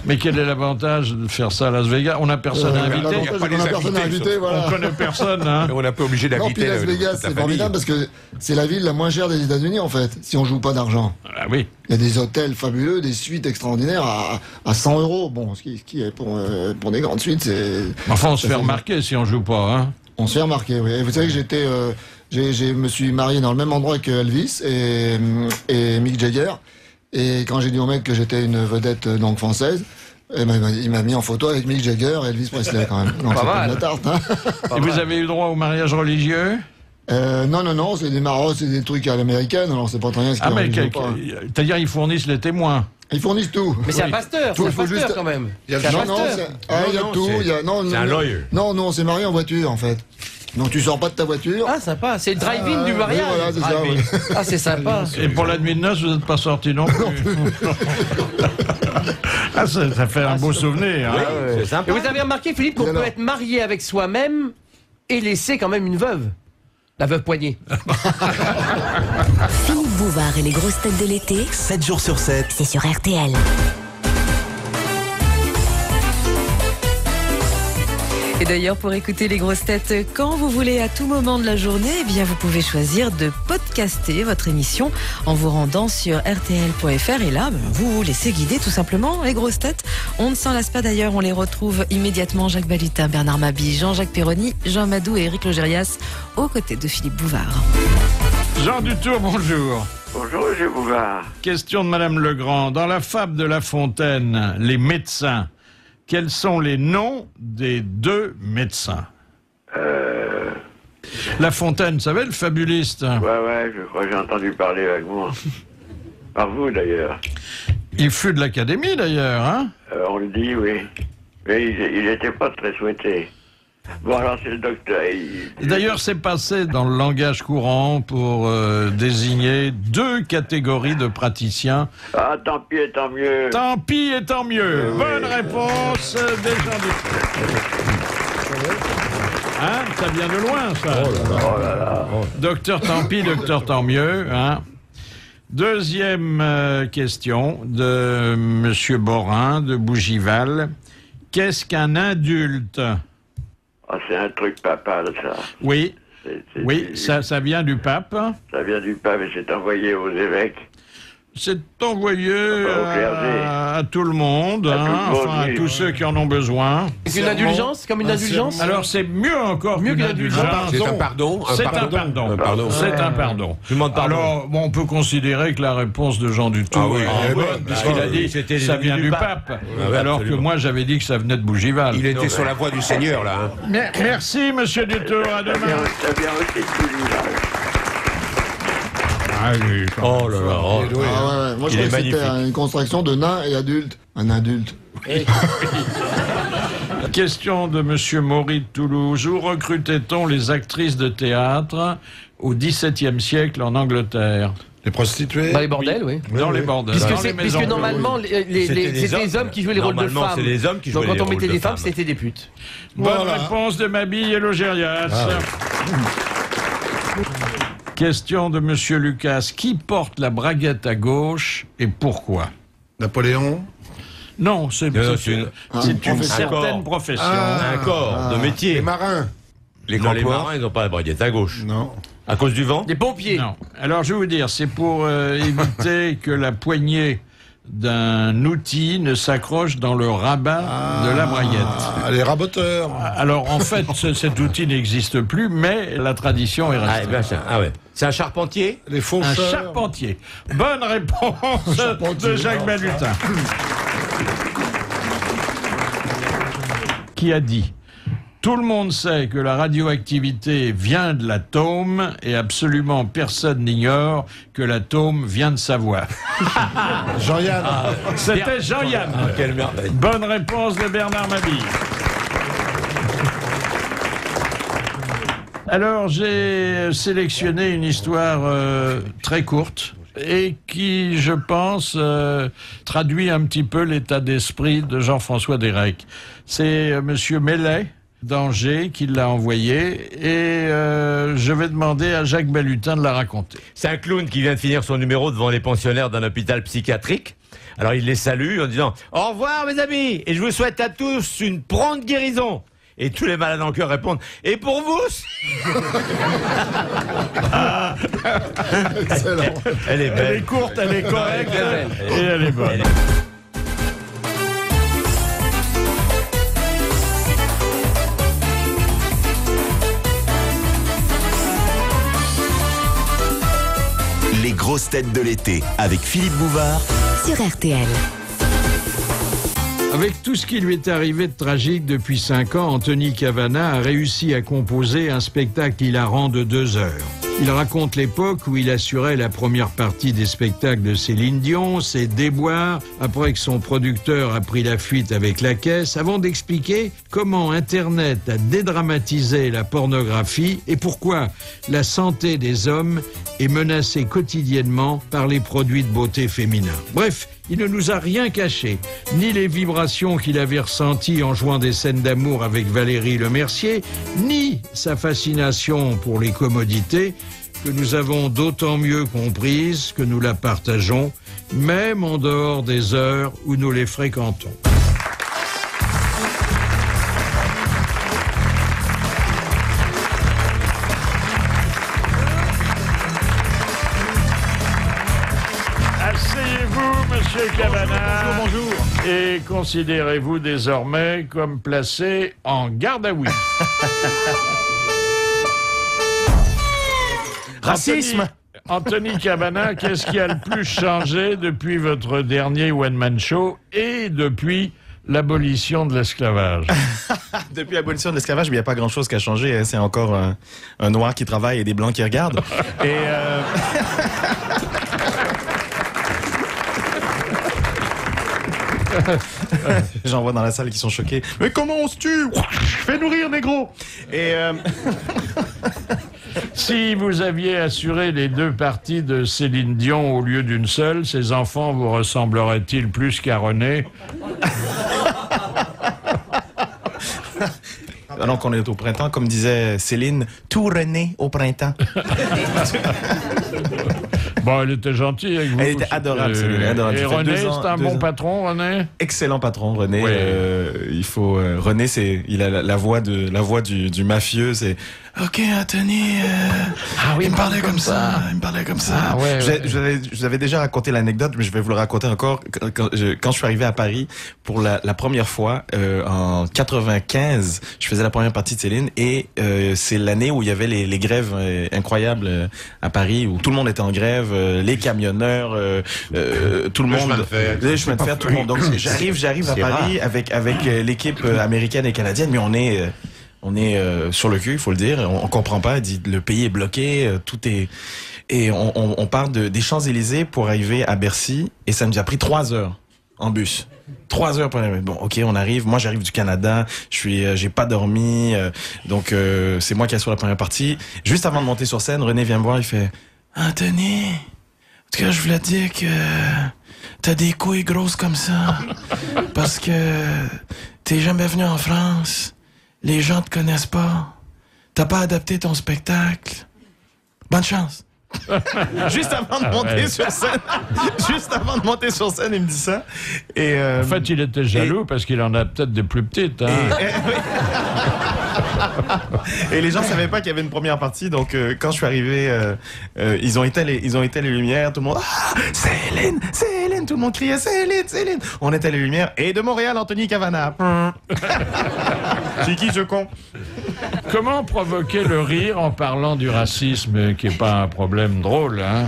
[SPEAKER 5] Mais quel est l'avantage de faire ça à Las Vegas? On n'a personne à inviter.
[SPEAKER 6] Voilà.
[SPEAKER 5] On connaît personne, hein.
[SPEAKER 10] On n'a pas obligé d'inviter.
[SPEAKER 6] Non, puis Las Vegas, c'est formidable parce que c'est la ville la moins chère des États-Unis, en fait, si on joue pas d'argent.
[SPEAKER 5] Ah oui.
[SPEAKER 6] Il y a des hôtels fabuleux, des suites extraordinaires à 100 €. Bon, ce qui est pour des grandes suites, c'est...
[SPEAKER 5] Enfin, on se fait remarquer si on joue pas, hein.
[SPEAKER 6] On se fait remarquer, oui. Et vous savez que je me suis marié dans le même endroit que Elvis et Mick Jagger. Et quand j'ai dit au mec que j'étais une vedette donc française, il m'a mis en photo avec Mick Jagger et Elvis Presley quand même. Non, c'est pas de la tarte, hein.
[SPEAKER 5] Et vous avez eu droit au mariage religieux?
[SPEAKER 6] Non, c'est des marauds, c'est des trucs à l'américaine, alors c'est pas très bien ce qu'ils
[SPEAKER 5] c'est-à-dire ils fournissent les témoins.
[SPEAKER 6] Ils fournissent tout.
[SPEAKER 8] Mais c'est un pasteur, pasteur quand même.
[SPEAKER 6] Il y a tout.
[SPEAKER 10] C'est un lawyer.
[SPEAKER 6] Non, on s'est marié en voiture en fait. Donc tu sors pas de ta voiture.
[SPEAKER 8] Ah sympa, c'est le drive-in du mariage.
[SPEAKER 6] Oui, voilà, c'est ça, oui.
[SPEAKER 8] Ah c'est sympa.
[SPEAKER 5] Et pour la nuit de noces, vous n'êtes pas sorti non plus. Ah, ça fait un beau souvenir. Hein.
[SPEAKER 8] Oui, c'est sympa. Et vous avez remarqué, Philippe, qu'on peut être marié avec soi-même et laisser quand même une veuve. La veuve Poignée.
[SPEAKER 3] Philippe Bouvard et les grosses têtes de l'été.
[SPEAKER 2] 7 jours sur 7.
[SPEAKER 3] C'est sur RTL.
[SPEAKER 9] Et d'ailleurs, pour écouter les grosses têtes quand vous voulez, à tout moment de la journée, eh bien, vous pouvez choisir de podcaster votre émission en vous rendant sur rtl.fr. Et là, vous vous laissez guider tout simplement, les grosses têtes. On ne s'en lasse pas d'ailleurs, on les retrouve immédiatement. Jacques Balutin, Bernard Mabille, Jean-Jacques Perroni, Jean Amadou et Éric Logérias, aux côtés de Philippe Bouvard.
[SPEAKER 5] Jean Dutour, bonjour.
[SPEAKER 4] Bonjour, M. Bouvard.
[SPEAKER 5] Question de Madame Legrand. Dans la fable de La Fontaine, les médecins, quels sont les noms des 2 médecins? La Fontaine, vous savez, le fabuliste?
[SPEAKER 4] Ouais, je crois que j'ai entendu parler vaguement. Par vous, d'ailleurs.
[SPEAKER 5] Il fut de l'Académie, d'ailleurs, hein?
[SPEAKER 4] On le dit, oui. Mais il n'était pas très souhaité. Bon, alors c'est le docteur.
[SPEAKER 5] D'ailleurs, c'est passé dans le langage courant pour désigner 2 catégories de praticiens.
[SPEAKER 4] Ah, tant pis et tant mieux.
[SPEAKER 5] Tant pis et tant mieux. Bonne réponse des gens du... Hein, ça vient de loin, ça.
[SPEAKER 4] Oh là là.
[SPEAKER 5] Docteur tant pis, docteur tant mieux. Hein. Deuxième question de Monsieur Borin de Bougival. Qu'est-ce qu'un indulte?
[SPEAKER 4] Ah, c'est un truc papal, ça.
[SPEAKER 5] Oui, ça vient du pape.
[SPEAKER 4] Ça vient du pape et c'est envoyé aux évêques.
[SPEAKER 5] C'est envoyé à tout le monde, à tous ceux qui en ont besoin.
[SPEAKER 8] C'est une indulgence, comme une indulgence?
[SPEAKER 5] Alors c'est mieux encore qu'une indulgence.
[SPEAKER 10] C'est un pardon.
[SPEAKER 5] C'est un pardon. C'est un pardon.
[SPEAKER 10] Je demande pardon.
[SPEAKER 5] Alors, on peut considérer que la réponse de Jean Dutour est bonne, puisqu'il a dit que ça vient du pape, alors que moi j'avais dit que ça venait de Bougival.
[SPEAKER 10] Il était sur la voie du Seigneur, là.
[SPEAKER 5] Merci, Monsieur Dutour, à demain.
[SPEAKER 4] Ça vient aussi de Bougival.
[SPEAKER 5] Ah, lui,
[SPEAKER 10] oh là là.
[SPEAKER 6] Oh. Ah ouais. Moi je croyais que c'était une contraction de nain et adulte. Un adulte.
[SPEAKER 5] Question de Monsieur Maury de Toulouse. Où recrutait-on les actrices de théâtre au XVIIe siècle en Angleterre?
[SPEAKER 12] Les prostituées.
[SPEAKER 8] Dans les bordels, oui.
[SPEAKER 5] Dans les bordels.
[SPEAKER 8] Puisque normalement, c'était les hommes qui jouaient les rôles de femmes.
[SPEAKER 11] C'est les hommes qui jouaient les rôles de femmes.
[SPEAKER 8] Donc quand on mettait des femmes, c'était des putes.
[SPEAKER 5] Bonne réponse de Mabille et Logérias. Question de Monsieur Lucas. Qui porte la braguette à gauche et pourquoi?
[SPEAKER 12] Napoléon.
[SPEAKER 5] Non, c'est une certaine profession.
[SPEAKER 11] Un corps de métier.
[SPEAKER 12] Les marins.
[SPEAKER 11] Les marins, ils n'ont pas la braguette à gauche.
[SPEAKER 12] Non.
[SPEAKER 11] À cause du vent?
[SPEAKER 8] Des pompiers.
[SPEAKER 5] Non. Alors, je vais vous dire, c'est pour éviter que la poignée d'un outil ne s'accroche dans le rabat de la braguette.
[SPEAKER 12] Les raboteurs.
[SPEAKER 5] Alors, en fait, cet outil n'existe plus, mais la tradition est restée.
[SPEAKER 11] Ouais. C'est un charpentier?
[SPEAKER 12] Les faucheurs.
[SPEAKER 5] Un charpentier. Bonne réponse de Jacques Balutin. Qui a dit: tout le monde sait que la radioactivité vient de l'atome et absolument personne n'ignore que l'atome vient de Savoie.
[SPEAKER 12] Jean-Yann.
[SPEAKER 5] C'était Jean-Yann.
[SPEAKER 11] Quelle merveille.
[SPEAKER 5] Bonne réponse de Bernard Mabille. Alors, j'ai sélectionné une histoire très courte et qui, je pense, traduit un petit peu l'état d'esprit de Jean-François Derek. C'est Monsieur Mellet d'Angers qui l'a envoyé et je vais demander à Jacques Balutin de la raconter.
[SPEAKER 11] C'est un clown qui vient de finir son numéro devant les pensionnaires d'un hôpital psychiatrique. Alors il les salue en disant « Au revoir mes amis et je vous souhaite à tous une prompte guérison ». Et tous les malades en cœur répondent « Et pour vous ?»
[SPEAKER 12] Excellent.
[SPEAKER 11] Elle est belle.
[SPEAKER 5] Elle est courte, elle est correcte et elle est bonne.
[SPEAKER 2] Les grosses têtes de l'été avec Philippe Bouvard
[SPEAKER 3] sur RTL.
[SPEAKER 5] Avec tout ce qui lui est arrivé de tragique depuis 5 ans, Anthony Cavana a réussi à composer un spectacle hilarant de 2 heures. Il raconte l'époque où il assurait la première partie des spectacles de Céline Dion, ses déboires, après que son producteur a pris la fuite avec la caisse, avant d'expliquer comment Internet a dédramatisé la pornographie et pourquoi la santé des hommes est menacée quotidiennement par les produits de beauté féminins. Bref, il ne nous a rien caché, ni les vibrations qu'il avait ressenties en jouant des scènes d'amour avec Valérie Lemercier, ni sa fascination pour les commodités, que nous avons d'autant mieux comprises que nous la partageons, même en dehors des heures où nous les fréquentons. Asseyez-vous, Monsieur Cavana.
[SPEAKER 15] Bonjour.
[SPEAKER 5] Et considérez-vous désormais comme placé en garde à vue.
[SPEAKER 15] Racisme.
[SPEAKER 5] Anthony Cavana, qu'est-ce qui a le plus changé depuis votre dernier one-man show et depuis l'abolition de l'esclavage?
[SPEAKER 15] Depuis l'abolition de l'esclavage, il n'y a pas grand-chose qui a changé. C'est encore un noir qui travaille et des blancs qui regardent. Et j'en vois dans la salle qui sont choqués. Mais comment on se tue? Fais nourrir, négro. Et
[SPEAKER 5] si vous aviez assuré les 2 parties de Céline Dion au lieu d'une seule, ces enfants vous ressembleraient-ils plus qu'à René?
[SPEAKER 15] alors qu'on est au printemps, comme disait Céline, tout René au printemps.
[SPEAKER 5] Bon, elle était gentille avec vous.
[SPEAKER 15] Elle était adorable, Céline, adorable.
[SPEAKER 5] Et René, c'est un bon patron, René?
[SPEAKER 15] Excellent patron, René.
[SPEAKER 5] Oui.
[SPEAKER 15] Il faut René, il a la voix du mafieux. C'est OK, Anthony.
[SPEAKER 8] oui,
[SPEAKER 15] il me parlait comme ça. Il me parlait comme ça.
[SPEAKER 8] Ah, ouais,
[SPEAKER 15] je vous avais déjà raconté l'anecdote, mais je vais vous le raconter encore. Quand je suis arrivé à Paris pour la première fois en 95, je faisais la première partie de Céline et c'est l'année où il y avait les grèves incroyables à Paris, où tout le monde était en grève, les camionneurs, tout le monde, les chemins de fer, tout le monde. Donc j'arrive à Paris avec l'équipe américaine et canadienne, mais on est sur le cul, il faut le dire. On comprend pas. Elle dit le pays est bloqué, tout est. Et on part des Champs-Élysées pour arriver à Bercy, et ça nous a pris 3 heures en bus. 3 heures pour arriver. Bon, OK, on arrive. Moi, j'arrive du Canada. J'ai pas dormi. Donc, c'est moi qui assure la première partie. Juste avant de monter sur scène, René vient me voir. Il fait Anthony, tout cas, je voulais te dire que t'as des couilles grosses comme ça. Parce que t'es jamais venu en France. Les gens te connaissent pas. T'as pas adapté ton spectacle. Bonne chance. Juste avant de monter sur scène. Juste avant de monter sur scène, il me dit ça. Et
[SPEAKER 5] en fait, il était jaloux parce qu'il en a peut-être des plus petites. Hein.
[SPEAKER 15] Et les gens savaient pas qu'il y avait une première partie, donc quand je suis arrivé, ils ont éteint les lumières, tout le monde, ah, c'est Hélène, tout le monde criait, c'est Hélène. On éteint les lumières, et de Montréal, Anthony Cavana. C'est qui ce con?
[SPEAKER 5] Comment provoquer le rire en parlant du racisme, qui est pas un problème drôle, hein?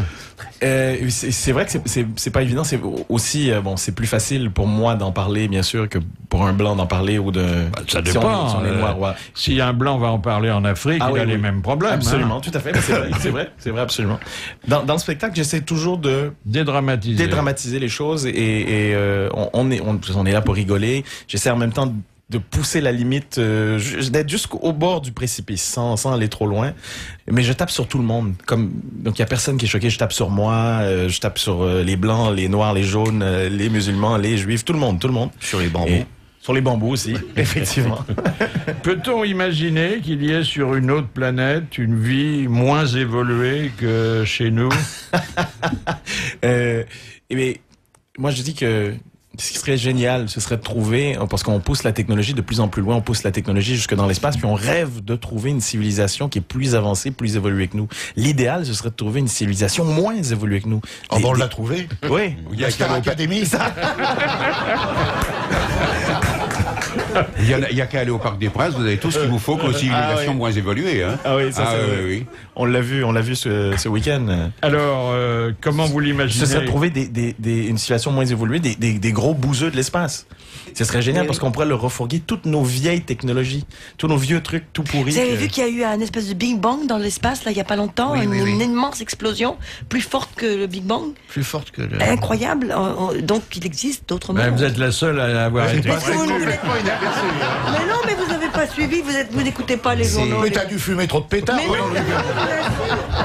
[SPEAKER 15] C'est vrai que c'est pas évident. C'est aussi bon, c'est plus facile pour moi d'en parler, bien sûr, que pour un blanc d'en parler ou de.
[SPEAKER 5] Ça dépend. Si on est noir, ouais. Si un blanc va en parler en Afrique, il a les mêmes problèmes.
[SPEAKER 15] Absolument,
[SPEAKER 5] hein.
[SPEAKER 15] Tout à fait. C'est vrai, absolument. Dans le spectacle, j'essaie toujours de dédramatiser les choses et on est là pour rigoler. J'essaie en même temps de pousser la limite, d'être jusqu'au bord du précipice, sans aller trop loin. Mais je tape sur tout le monde. Donc il y a personne qui est choqué. Je tape sur moi, je tape sur les blancs, les noirs, les jaunes, les musulmans, les juifs, tout le monde. Sur les bambous. Sur les bambous aussi, effectivement.
[SPEAKER 5] Peut-on imaginer qu'il y ait sur une autre planète une vie moins évoluée que chez nous?
[SPEAKER 15] Mais moi je dis que ce qui serait génial, ce serait de trouver, parce qu'on pousse la technologie de plus en plus loin, on pousse la technologie jusque dans l'espace, puis on rêve de trouver une civilisation qui est plus avancée, plus évoluée que nous. L'idéal, ce serait de trouver une civilisation moins évoluée que nous.
[SPEAKER 7] On l'a trouvé.
[SPEAKER 15] Oui.
[SPEAKER 7] Il y a Star Academy.
[SPEAKER 10] Il n'y a qu'à aller au Parc des Princes, vous avez tout ce qu'il vous faut comme civilisation moins évoluée. Hein.
[SPEAKER 15] Ah oui, ça c'est
[SPEAKER 10] oui.
[SPEAKER 15] On l'a vu ce week-end.
[SPEAKER 5] Alors, comment vous l'imaginez?
[SPEAKER 15] Ce serait de trouver une situation moins évoluée, des gros bouseux de l'espace. Ce serait génial parce qu'on pourrait leur refourguer toutes nos vieilles technologies, tous nos vieux trucs tout pourris.
[SPEAKER 16] Vous avez vu qu'il y a eu un espèce de Big Bang dans l'espace, là, il n'y a pas longtemps, une immense explosion, plus forte que le Big Bang.
[SPEAKER 7] Plus forte que le...
[SPEAKER 16] Incroyable. Donc, il existe d'autres mondes.
[SPEAKER 5] Vous êtes la seule à avoir été.
[SPEAKER 16] Mais non, mais vous n'avez pas suivi, vous n'écoutez pas les journaux.
[SPEAKER 7] Mais t'as dû fumer trop de pétards.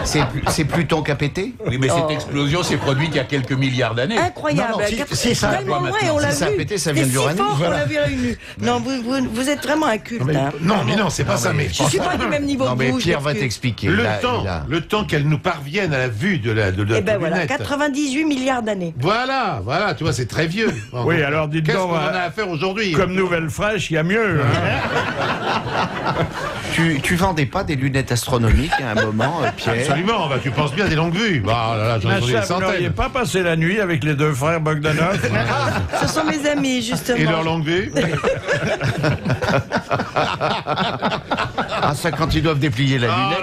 [SPEAKER 17] C'est Pluton qui a pété?
[SPEAKER 10] Oui, mais cette explosion s'est produite il y a quelques milliards d'années.
[SPEAKER 16] Incroyable.
[SPEAKER 7] C'est ça.
[SPEAKER 16] Tellement vrai, on l'a vu.
[SPEAKER 17] Ça a pété, ça vient de l'Uranus.
[SPEAKER 16] On l'a vu à une nu. Non, vous êtes vraiment inculte.
[SPEAKER 7] Non, mais non, c'est pas ça. Mais
[SPEAKER 16] je suis pas du même niveau que vous.
[SPEAKER 17] Non, mais Pierre va t'expliquer.
[SPEAKER 12] Le temps qu'elle nous parvienne à la vue de la
[SPEAKER 16] Eh ben voilà, 98 milliards d'années.
[SPEAKER 12] Voilà, tu vois, c'est très vieux.
[SPEAKER 5] Oui, alors dites
[SPEAKER 12] donc. Qu'est-ce
[SPEAKER 5] qu'on
[SPEAKER 12] qu'on a à faire aujourd'hui?
[SPEAKER 5] Comme nouvelle fraîche, il y a mieux. Hein.
[SPEAKER 17] Tu vendais pas des lunettes astronomiques à un moment, Pierre?
[SPEAKER 12] Absolument, tu penses bien des longues vues. J'en ai des
[SPEAKER 5] Vous
[SPEAKER 12] centaines.
[SPEAKER 5] n'auriez pas passé la nuit avec les deux frères Bogdanov?
[SPEAKER 16] Ce sont mes amis, justement.
[SPEAKER 12] Et leur longue vue?
[SPEAKER 17] Ça, quand ils doivent déplier la lunette,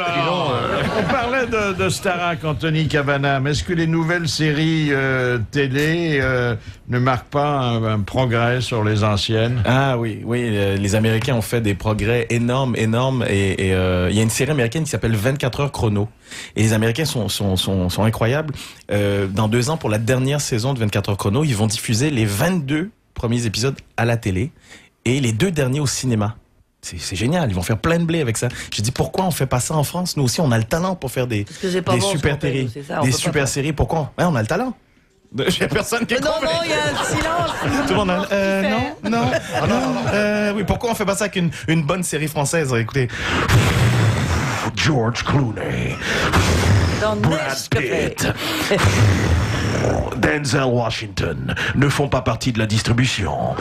[SPEAKER 5] On parlait de Starac, Anthony Cavana. Mais est-ce que les nouvelles séries télé ne marquent pas un progrès sur les anciennes?
[SPEAKER 15] Ah oui, les Américains ont fait des progrès énormes, et il y a une série américaine qui s'appelle 24 heures chrono. Et les Américains sont incroyables. Dans 2 ans, pour la dernière saison de 24 heures chrono, ils vont diffuser les 22 premiers épisodes à la télé et les 2 derniers au cinéma. C'est génial, ils vont faire plein de blé avec ça. J'ai dit, pourquoi on fait pas ça en France? Nous aussi, on a le talent pour faire des super séries. Des super séries, pourquoi? On a le talent. Il n'y a personne qui est
[SPEAKER 16] Non, il y a un silence.
[SPEAKER 15] Tout le monde a... Non. Oui, pourquoi on fait pas ça avec une bonne série française? Écoutez... George Clooney, Brad Pitt, Denzel Washington ne font pas partie de la distribution.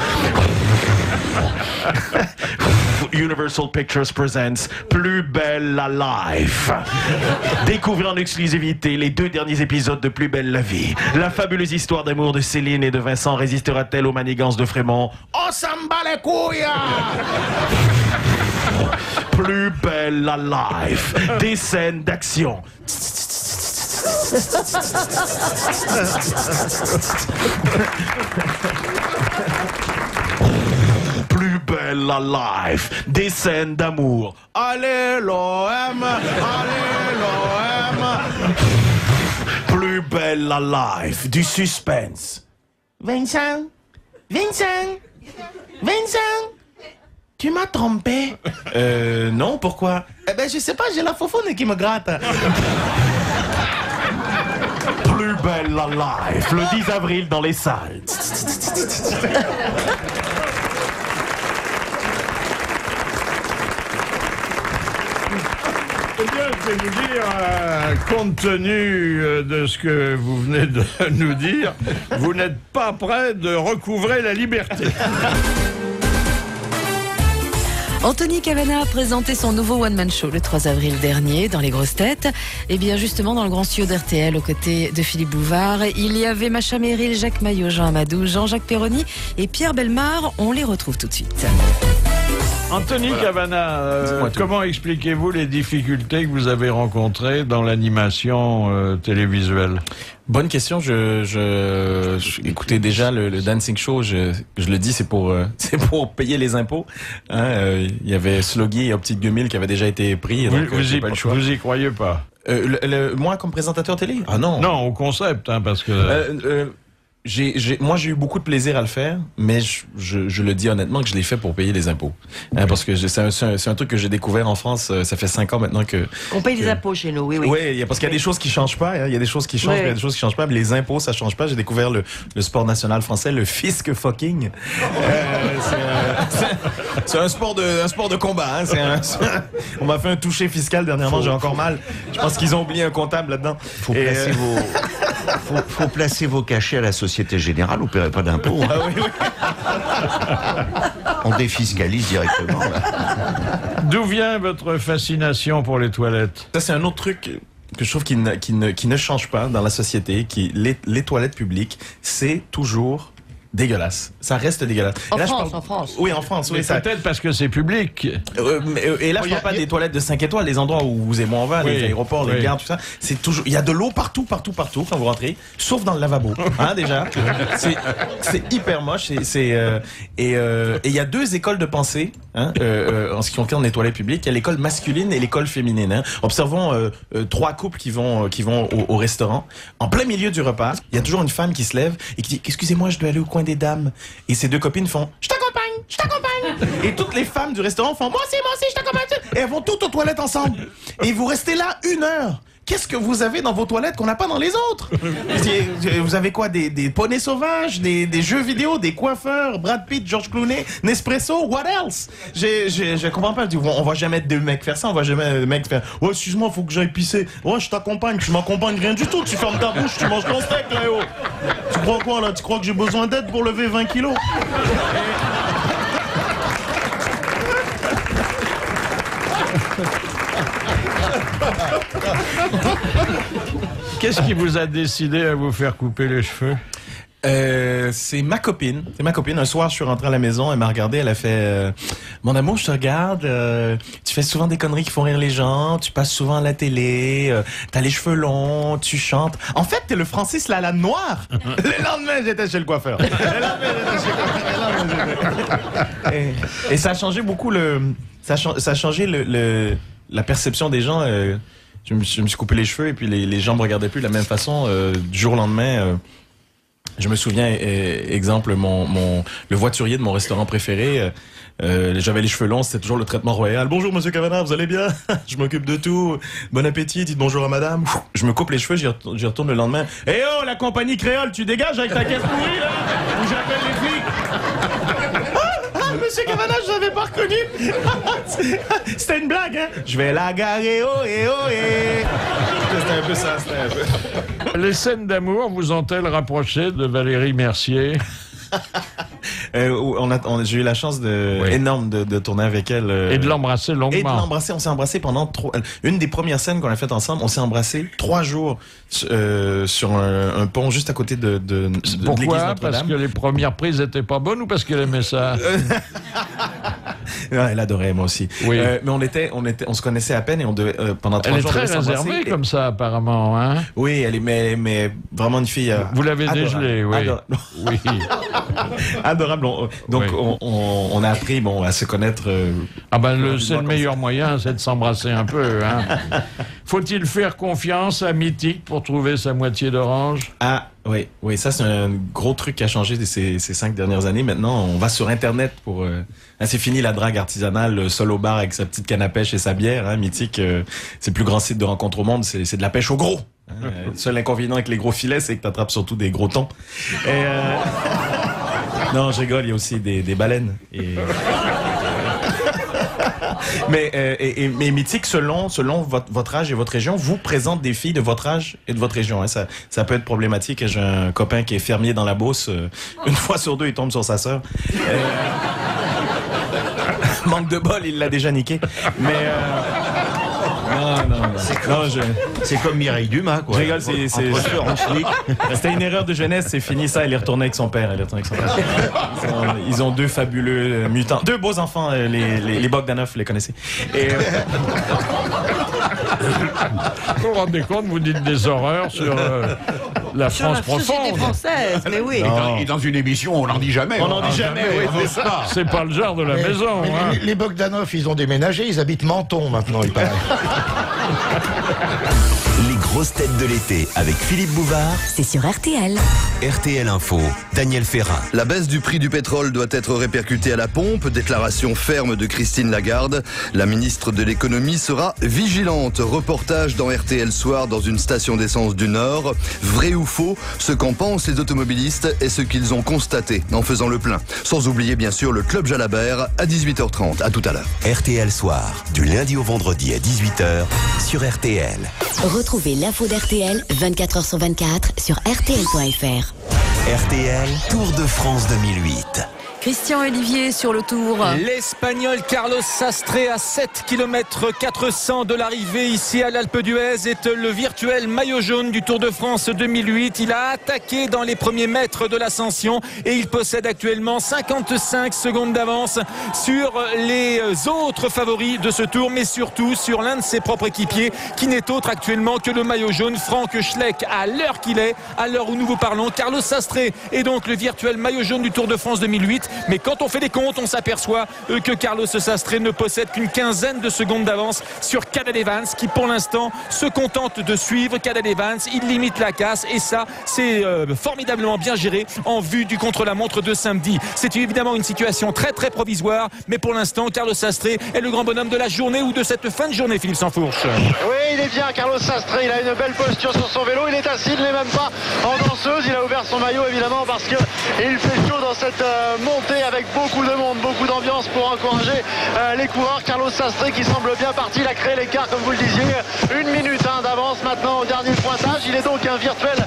[SPEAKER 15] Universal Pictures presents Plus belle la life. Découvrez en exclusivité les 2 derniers épisodes de Plus belle la vie. La fabuleuse histoire d'amour de Céline et de Vincent résistera-t-elle aux manigances de Frémont? On s'en bat les couilles! Plus belle la life. Des scènes d'action. Plus belle la life. Des scènes d'amour. Allez l'OM, allez l'OM. Plus belle la life. Du suspense. Vincent, tu m'as trompé? Non, pourquoi? Je sais pas, j'ai la faufoune qui me gratte.
[SPEAKER 18] Plus belle la life, le 10 avril dans les salles.
[SPEAKER 5] Eh bien, je vais vous dire, compte tenu de ce que vous venez de nous dire, vous n'êtes pas prêt de recouvrer la liberté.
[SPEAKER 9] Anthony Cavana a présenté son nouveau one-man show le 3 avril dernier dans Les Grosses Têtes. Et bien justement dans le grand studio d'RTL aux côtés de Philippe Bouvard, il y avait Macha Merrill, Jacques Maillot, Jean Amadou, Jean-Jacques Perroni et Pierre Bellemare. On les retrouve tout de suite.
[SPEAKER 5] Anthony Cavana, comment expliquez-vous les difficultés que vous avez rencontrées dans l'animation télévisuelle?
[SPEAKER 15] Bonne question. Écoutez, déjà le dancing show, je le dis, c'est pour payer les impôts. Hein, il y avait Sloggy et Optique 2000 qui avaient déjà été pris. Donc,
[SPEAKER 5] vous y croyez pas?
[SPEAKER 15] Moi, comme présentateur télé? Ah non.
[SPEAKER 5] Non, au concept, hein, parce que.
[SPEAKER 15] Moi, j'ai eu beaucoup de plaisir à le faire, mais je le dis honnêtement que je l'ai fait pour payer les impôts. Hein, parce que c'est un truc que j'ai découvert en France. Ça fait 5 ans maintenant que...
[SPEAKER 16] On paye les impôts chez nous, oui.
[SPEAKER 15] Oui, parce qu'il y a des choses qui changent pas. Hein, il y a des choses qui changent, il y a des choses qui changent pas. Mais les impôts, ça change pas. J'ai découvert le sport national français, le fisc fucking. C'est un sport de combat. Hein, on m'a fait un toucher fiscal dernièrement. J'ai encore mal. Je pense qu'ils ont oublié un comptable là-dedans.
[SPEAKER 17] Faut placer vos cachets à la Société Générale, vous ne paierez pas d'impôts. Hein.
[SPEAKER 15] Ah oui.
[SPEAKER 17] On défiscalise directement.
[SPEAKER 5] D'où vient votre fascination pour les toilettes?
[SPEAKER 15] Ça, c'est un autre truc que je trouve qui ne change pas dans la société. Les toilettes publiques, c'est toujours dégueulasse. Ça reste dégueulasse.
[SPEAKER 16] En France.
[SPEAKER 15] Oui, en France. Oui,
[SPEAKER 5] peut-être parce que c'est public.
[SPEAKER 15] Et là, je parle pas des toilettes de 5 étoiles, les endroits où vous et moi on va, les aéroports, les gares, tout ça. C'est toujours, il y a de l'eau partout quand vous rentrez, sauf dans le lavabo. Hein, déjà. C'est hyper moche. Et il y a 2 écoles de pensée, hein, en ce qui concerne les toilettes publiques. Il y a l'école masculine et l'école féminine. Hein. Observons 3 couples qui vont au restaurant. En plein milieu du repas, il y a toujours une femme qui se lève et qui dit « Excusez-moi, je dois aller au coin des dames. » Et ces 2 copines font « Je t'accompagne. » Et toutes les femmes du restaurant font « Moi aussi, je t'accompagne. » Et elles vont toutes aux toilettes ensemble. Et vous restez là 1 heure. Qu'est-ce que vous avez dans vos toilettes qu'on n'a pas dans les autres? Vous avez quoi? Des poneys sauvages, des jeux vidéo, des coiffeurs, Brad Pitt, George Clooney, Nespresso, what else? Je comprends pas. On va jamais 2 mecs faire ça, on va jamais 2 mecs faire « Ouais, excuse-moi, faut que j'aille pisser. Ouais, je t'accompagne. Tu m'accompagnes rien du tout. Tu fermes ta bouche, tu manges ton steak, là, haut. Tu crois quoi, là? Tu crois que j'ai besoin d'aide pour lever 20 kilos? »
[SPEAKER 5] Qu'est-ce qui vous a décidé à vous faire couper les cheveux?
[SPEAKER 15] C'est ma copine. Un soir, je suis rentré à la maison, elle m'a regardé, elle a fait mon amour, je te regarde, tu fais souvent des conneries qui font rire les gens, tu passes souvent à la télé, t'as les cheveux longs, tu chantes. En fait, t'es le Francis Lalanne noir. Le lendemain, j'étais chez le coiffeur. Et ça a changé beaucoup ça a changé la perception des gens. Je me suis coupé les cheveux et puis les gens me regardaient plus de la même façon. Du jour au lendemain, je me souviens, exemple, le voiturier de mon restaurant préféré. J'avais les cheveux longs, c'était toujours le traitement royal. Bonjour Monsieur Cavana, vous allez bien? Je m'occupe de tout. Bon appétit, dites bonjour à madame. Je me coupe les cheveux, j'y retourne le lendemain. Eh oh, la compagnie créole, tu dégages avec ta caisse pourrie là? Ou j'appelle les flics? Monsieur Cavana, je l'avais pas reconnu. C'était une blague, hein? Je vais la garer, oh et oh et. C'était un peu ça,
[SPEAKER 5] Les scènes d'amour vous ont-elles rapproché de Valérie Mercier?
[SPEAKER 15] J'ai eu la chance énorme de tourner avec elle.
[SPEAKER 5] Et de l'embrasser longuement.
[SPEAKER 15] Et de l'embrasser. On s'est embrassé pendant une des premières scènes qu'on a faites ensemble. On s'est embrassé 3 jours sur un pont juste à côté de l'église Notre-Dame.
[SPEAKER 5] Pourquoi? Parce que les premières prises étaient pas bonnes ou parce qu'elle aimait ça?
[SPEAKER 15] Elle adorait, moi aussi.
[SPEAKER 5] Oui.
[SPEAKER 15] Mais on se connaissait à peine et pendant 3 jours.
[SPEAKER 5] Elle est très réservée comme ça, apparemment, hein?
[SPEAKER 15] Oui, elle est, mais vraiment une fille.
[SPEAKER 5] Vous l'avez dégelée, oui. Oui.
[SPEAKER 15] Adorable. Donc, on a appris à se connaître.
[SPEAKER 5] C'est le meilleur moyen, c'est de s'embrasser un peu. Hein. Faut-il faire confiance à Mythique pour trouver sa moitié d'orange?
[SPEAKER 15] Ah, oui, ça c'est un gros truc qui a changé ces 5 dernières années. Maintenant, on va sur Internet pour... c'est fini la drague artisanale, seul au bar avec sa petite canne à pêche et sa bière. Hein. Mythique, c'est le plus grand site de rencontre au monde, c'est de la pêche au gros. Le seul inconvénient avec les gros filets, c'est que tu attrapes surtout des gros thons. Et, non, je rigole, il y a aussi des baleines. Mais Mythique, selon votre âge et votre région, vous présente des filles de votre âge et de votre région. Hein. Ça peut être problématique. J'ai un copain qui est fermier dans la Beauce. Une fois sur deux, il tombe sur sa sœur. Manque de bol, il l'a déjà niqué. Mais non.
[SPEAKER 17] C'est comme Mireille Dumas, quoi.
[SPEAKER 15] Je rigole, c'était une erreur de jeunesse, c'est fini ça, elle est retournée avec son père. Ils ont deux fabuleux mutants, deux beaux enfants, les Bogdanov, vous les connaissez.
[SPEAKER 5] Vous vous rendez compte, vous dites des horreurs sur la France profonde.
[SPEAKER 16] Société française, mais oui.
[SPEAKER 7] Et dans une émission, on n'en dit jamais.
[SPEAKER 15] On n'en dit jamais, oui, c'est ça.
[SPEAKER 5] C'est pas le genre de la maison.
[SPEAKER 7] Mais les Bogdanov, ils ont déménagé, ils habitent Menton maintenant, il paraît.
[SPEAKER 2] Les grosses têtes de l'été avec Philippe Bouvard,
[SPEAKER 3] c'est sur RTL.
[SPEAKER 2] RTL Info, Daniel Ferrin.
[SPEAKER 19] La baisse du prix du pétrole doit être répercutée à la pompe. Déclaration ferme de Christine Lagarde. La ministre de l'économie sera vigilante. Reportage dans RTL Soir dans une station d'essence du Nord. Vrai ou faux, ce qu'en pensent les automobilistes et ce qu'ils ont constaté en faisant le plein. Sans oublier bien sûr le Club Jalabert à 18h30. À tout à l'heure.
[SPEAKER 2] RTL Soir, du lundi au vendredi à 18h sur RTL.
[SPEAKER 3] Retrouvez l'info d'RTL 24h sur 24 sur rtl.fr.
[SPEAKER 2] RTL, Tour de France 2008.
[SPEAKER 9] Christian Olivier sur le Tour.
[SPEAKER 20] L'Espagnol Carlos Sastre à 7 km 400 de l'arrivée ici à l'Alpe d'Huez est le virtuel maillot jaune du Tour de France 2008. Il a attaqué dans les premiers mètres de l'ascension et il possède actuellement 55 secondes d'avance sur les autres favoris de ce Tour, mais surtout sur l'un de ses propres équipiers qui n'est autre actuellement que le maillot jaune Frank Schleck. À l'heure qu'il est, à l'heure où nous vous parlons, Carlos Sastre est donc le virtuel maillot jaune du Tour de France 2008. Mais quand on fait les comptes, on s'aperçoit que Carlos Sastre ne possède qu'une quinzaine de secondes d'avance sur Cadel Evans, qui pour l'instant se contente de suivre Cadel Evans. Il limite la casse et ça, c'est formidablement bien géré en vue du contre-la-montre de samedi. C'est évidemment une situation très très provisoire, mais pour l'instant, Carlos Sastre est le grand bonhomme de la journée ou de cette fin de journée, Philippe Sansfourche.
[SPEAKER 21] Oui, il est bien, Carlos Sastre. Il a une belle posture sur son vélo. Il est assis, il n'est même pas en danseuse. Il a ouvert son maillot évidemment parce qu'il fait chaud dans cette montée avec beaucoup de monde, beaucoup d'ambiance pour encourager les coureurs. Carlos Sastre qui semble bien parti, il a créé l'écart comme vous le disiez, 1 minute d'avance maintenant au dernier pointage. Il est donc un virtuel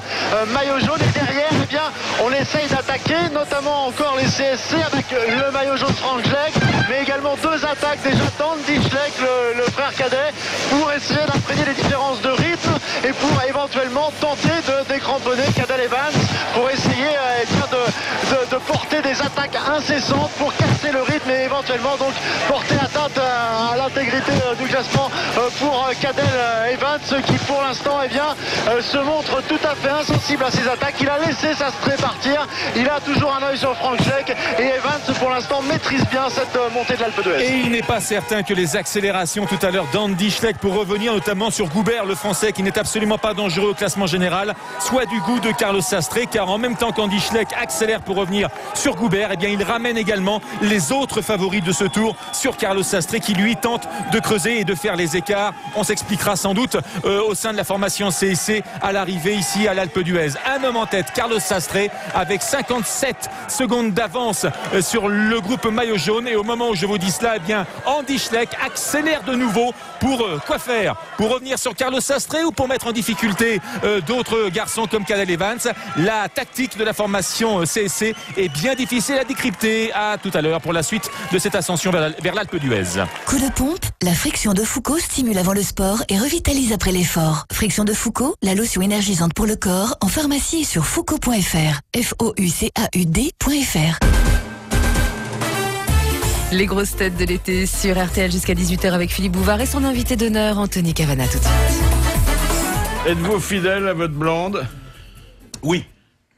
[SPEAKER 21] maillot jaune et derrière eh bien, on essaye d'attaquer notamment encore les CSC avec le maillot jaune Frank Schleck, mais également deux attaques déjà d'Andy Schleck, le frère cadet, pour essayer d'imprégner les différences de rythme et pour éventuellement tenter de décramponner Cadel Evans pour essayer de porter des attaques incessantes pour casser le rythme et éventuellement donc porter atteinte à l'intégrité du classement pour Cadel Evans qui pour l'instant eh bien, se montre tout à fait insensible à ses attaques. Il a laissé Sastre partir, il a toujours un œil sur Frank Schleck et Evans pour l'instant maîtrise bien cette montée de l'Alpe d'Huez.
[SPEAKER 20] Et il n'est pas certain que les accélérations tout à l'heure d'Andy Schleck pour revenir notamment sur Goubert, le français qui n'est absolument pas dangereux au classement général, soit du goût de Carlos Sastre, car en même temps qu'Andy Schleck accélère pour revenir sur Goubert, eh bien il ramène également les autres favoris de ce Tour sur Carlos Sastre qui lui tente de creuser et de faire les écarts. On s'expliquera sans doute au sein de la formation CSC à l'arrivée ici à l'Alpe d'Huez. Un homme en tête, Carlos Sastre, avec 57 secondes d'avance sur le groupe maillot jaune. Et au moment où je vous dis cela, eh bien Andy Schleck accélère de nouveau pour quoi faire? Pour revenir sur Carlos Sastre ou pour mettre en difficulté d'autres garçons comme Cadel Evans? La tactique de la formation CSC est bien difficile à décrypter. À tout à l'heure pour la suite de cette ascension vers l'Alpe d'Huez.
[SPEAKER 3] Coup de pompe, la friction de Foucault stimule avant le sport et revitalise après l'effort. Friction de Foucault, la lotion énergisante pour le corps, en pharmacie et sur foucault.fr. FOUCAUD.fr.
[SPEAKER 9] Les grosses têtes de l'été sur RTL jusqu'à 18h avec Philippe Bouvard et son invité d'honneur, Anthony Cavana, tout de suite.
[SPEAKER 5] Êtes-vous fidèle à votre blonde?
[SPEAKER 15] Oui,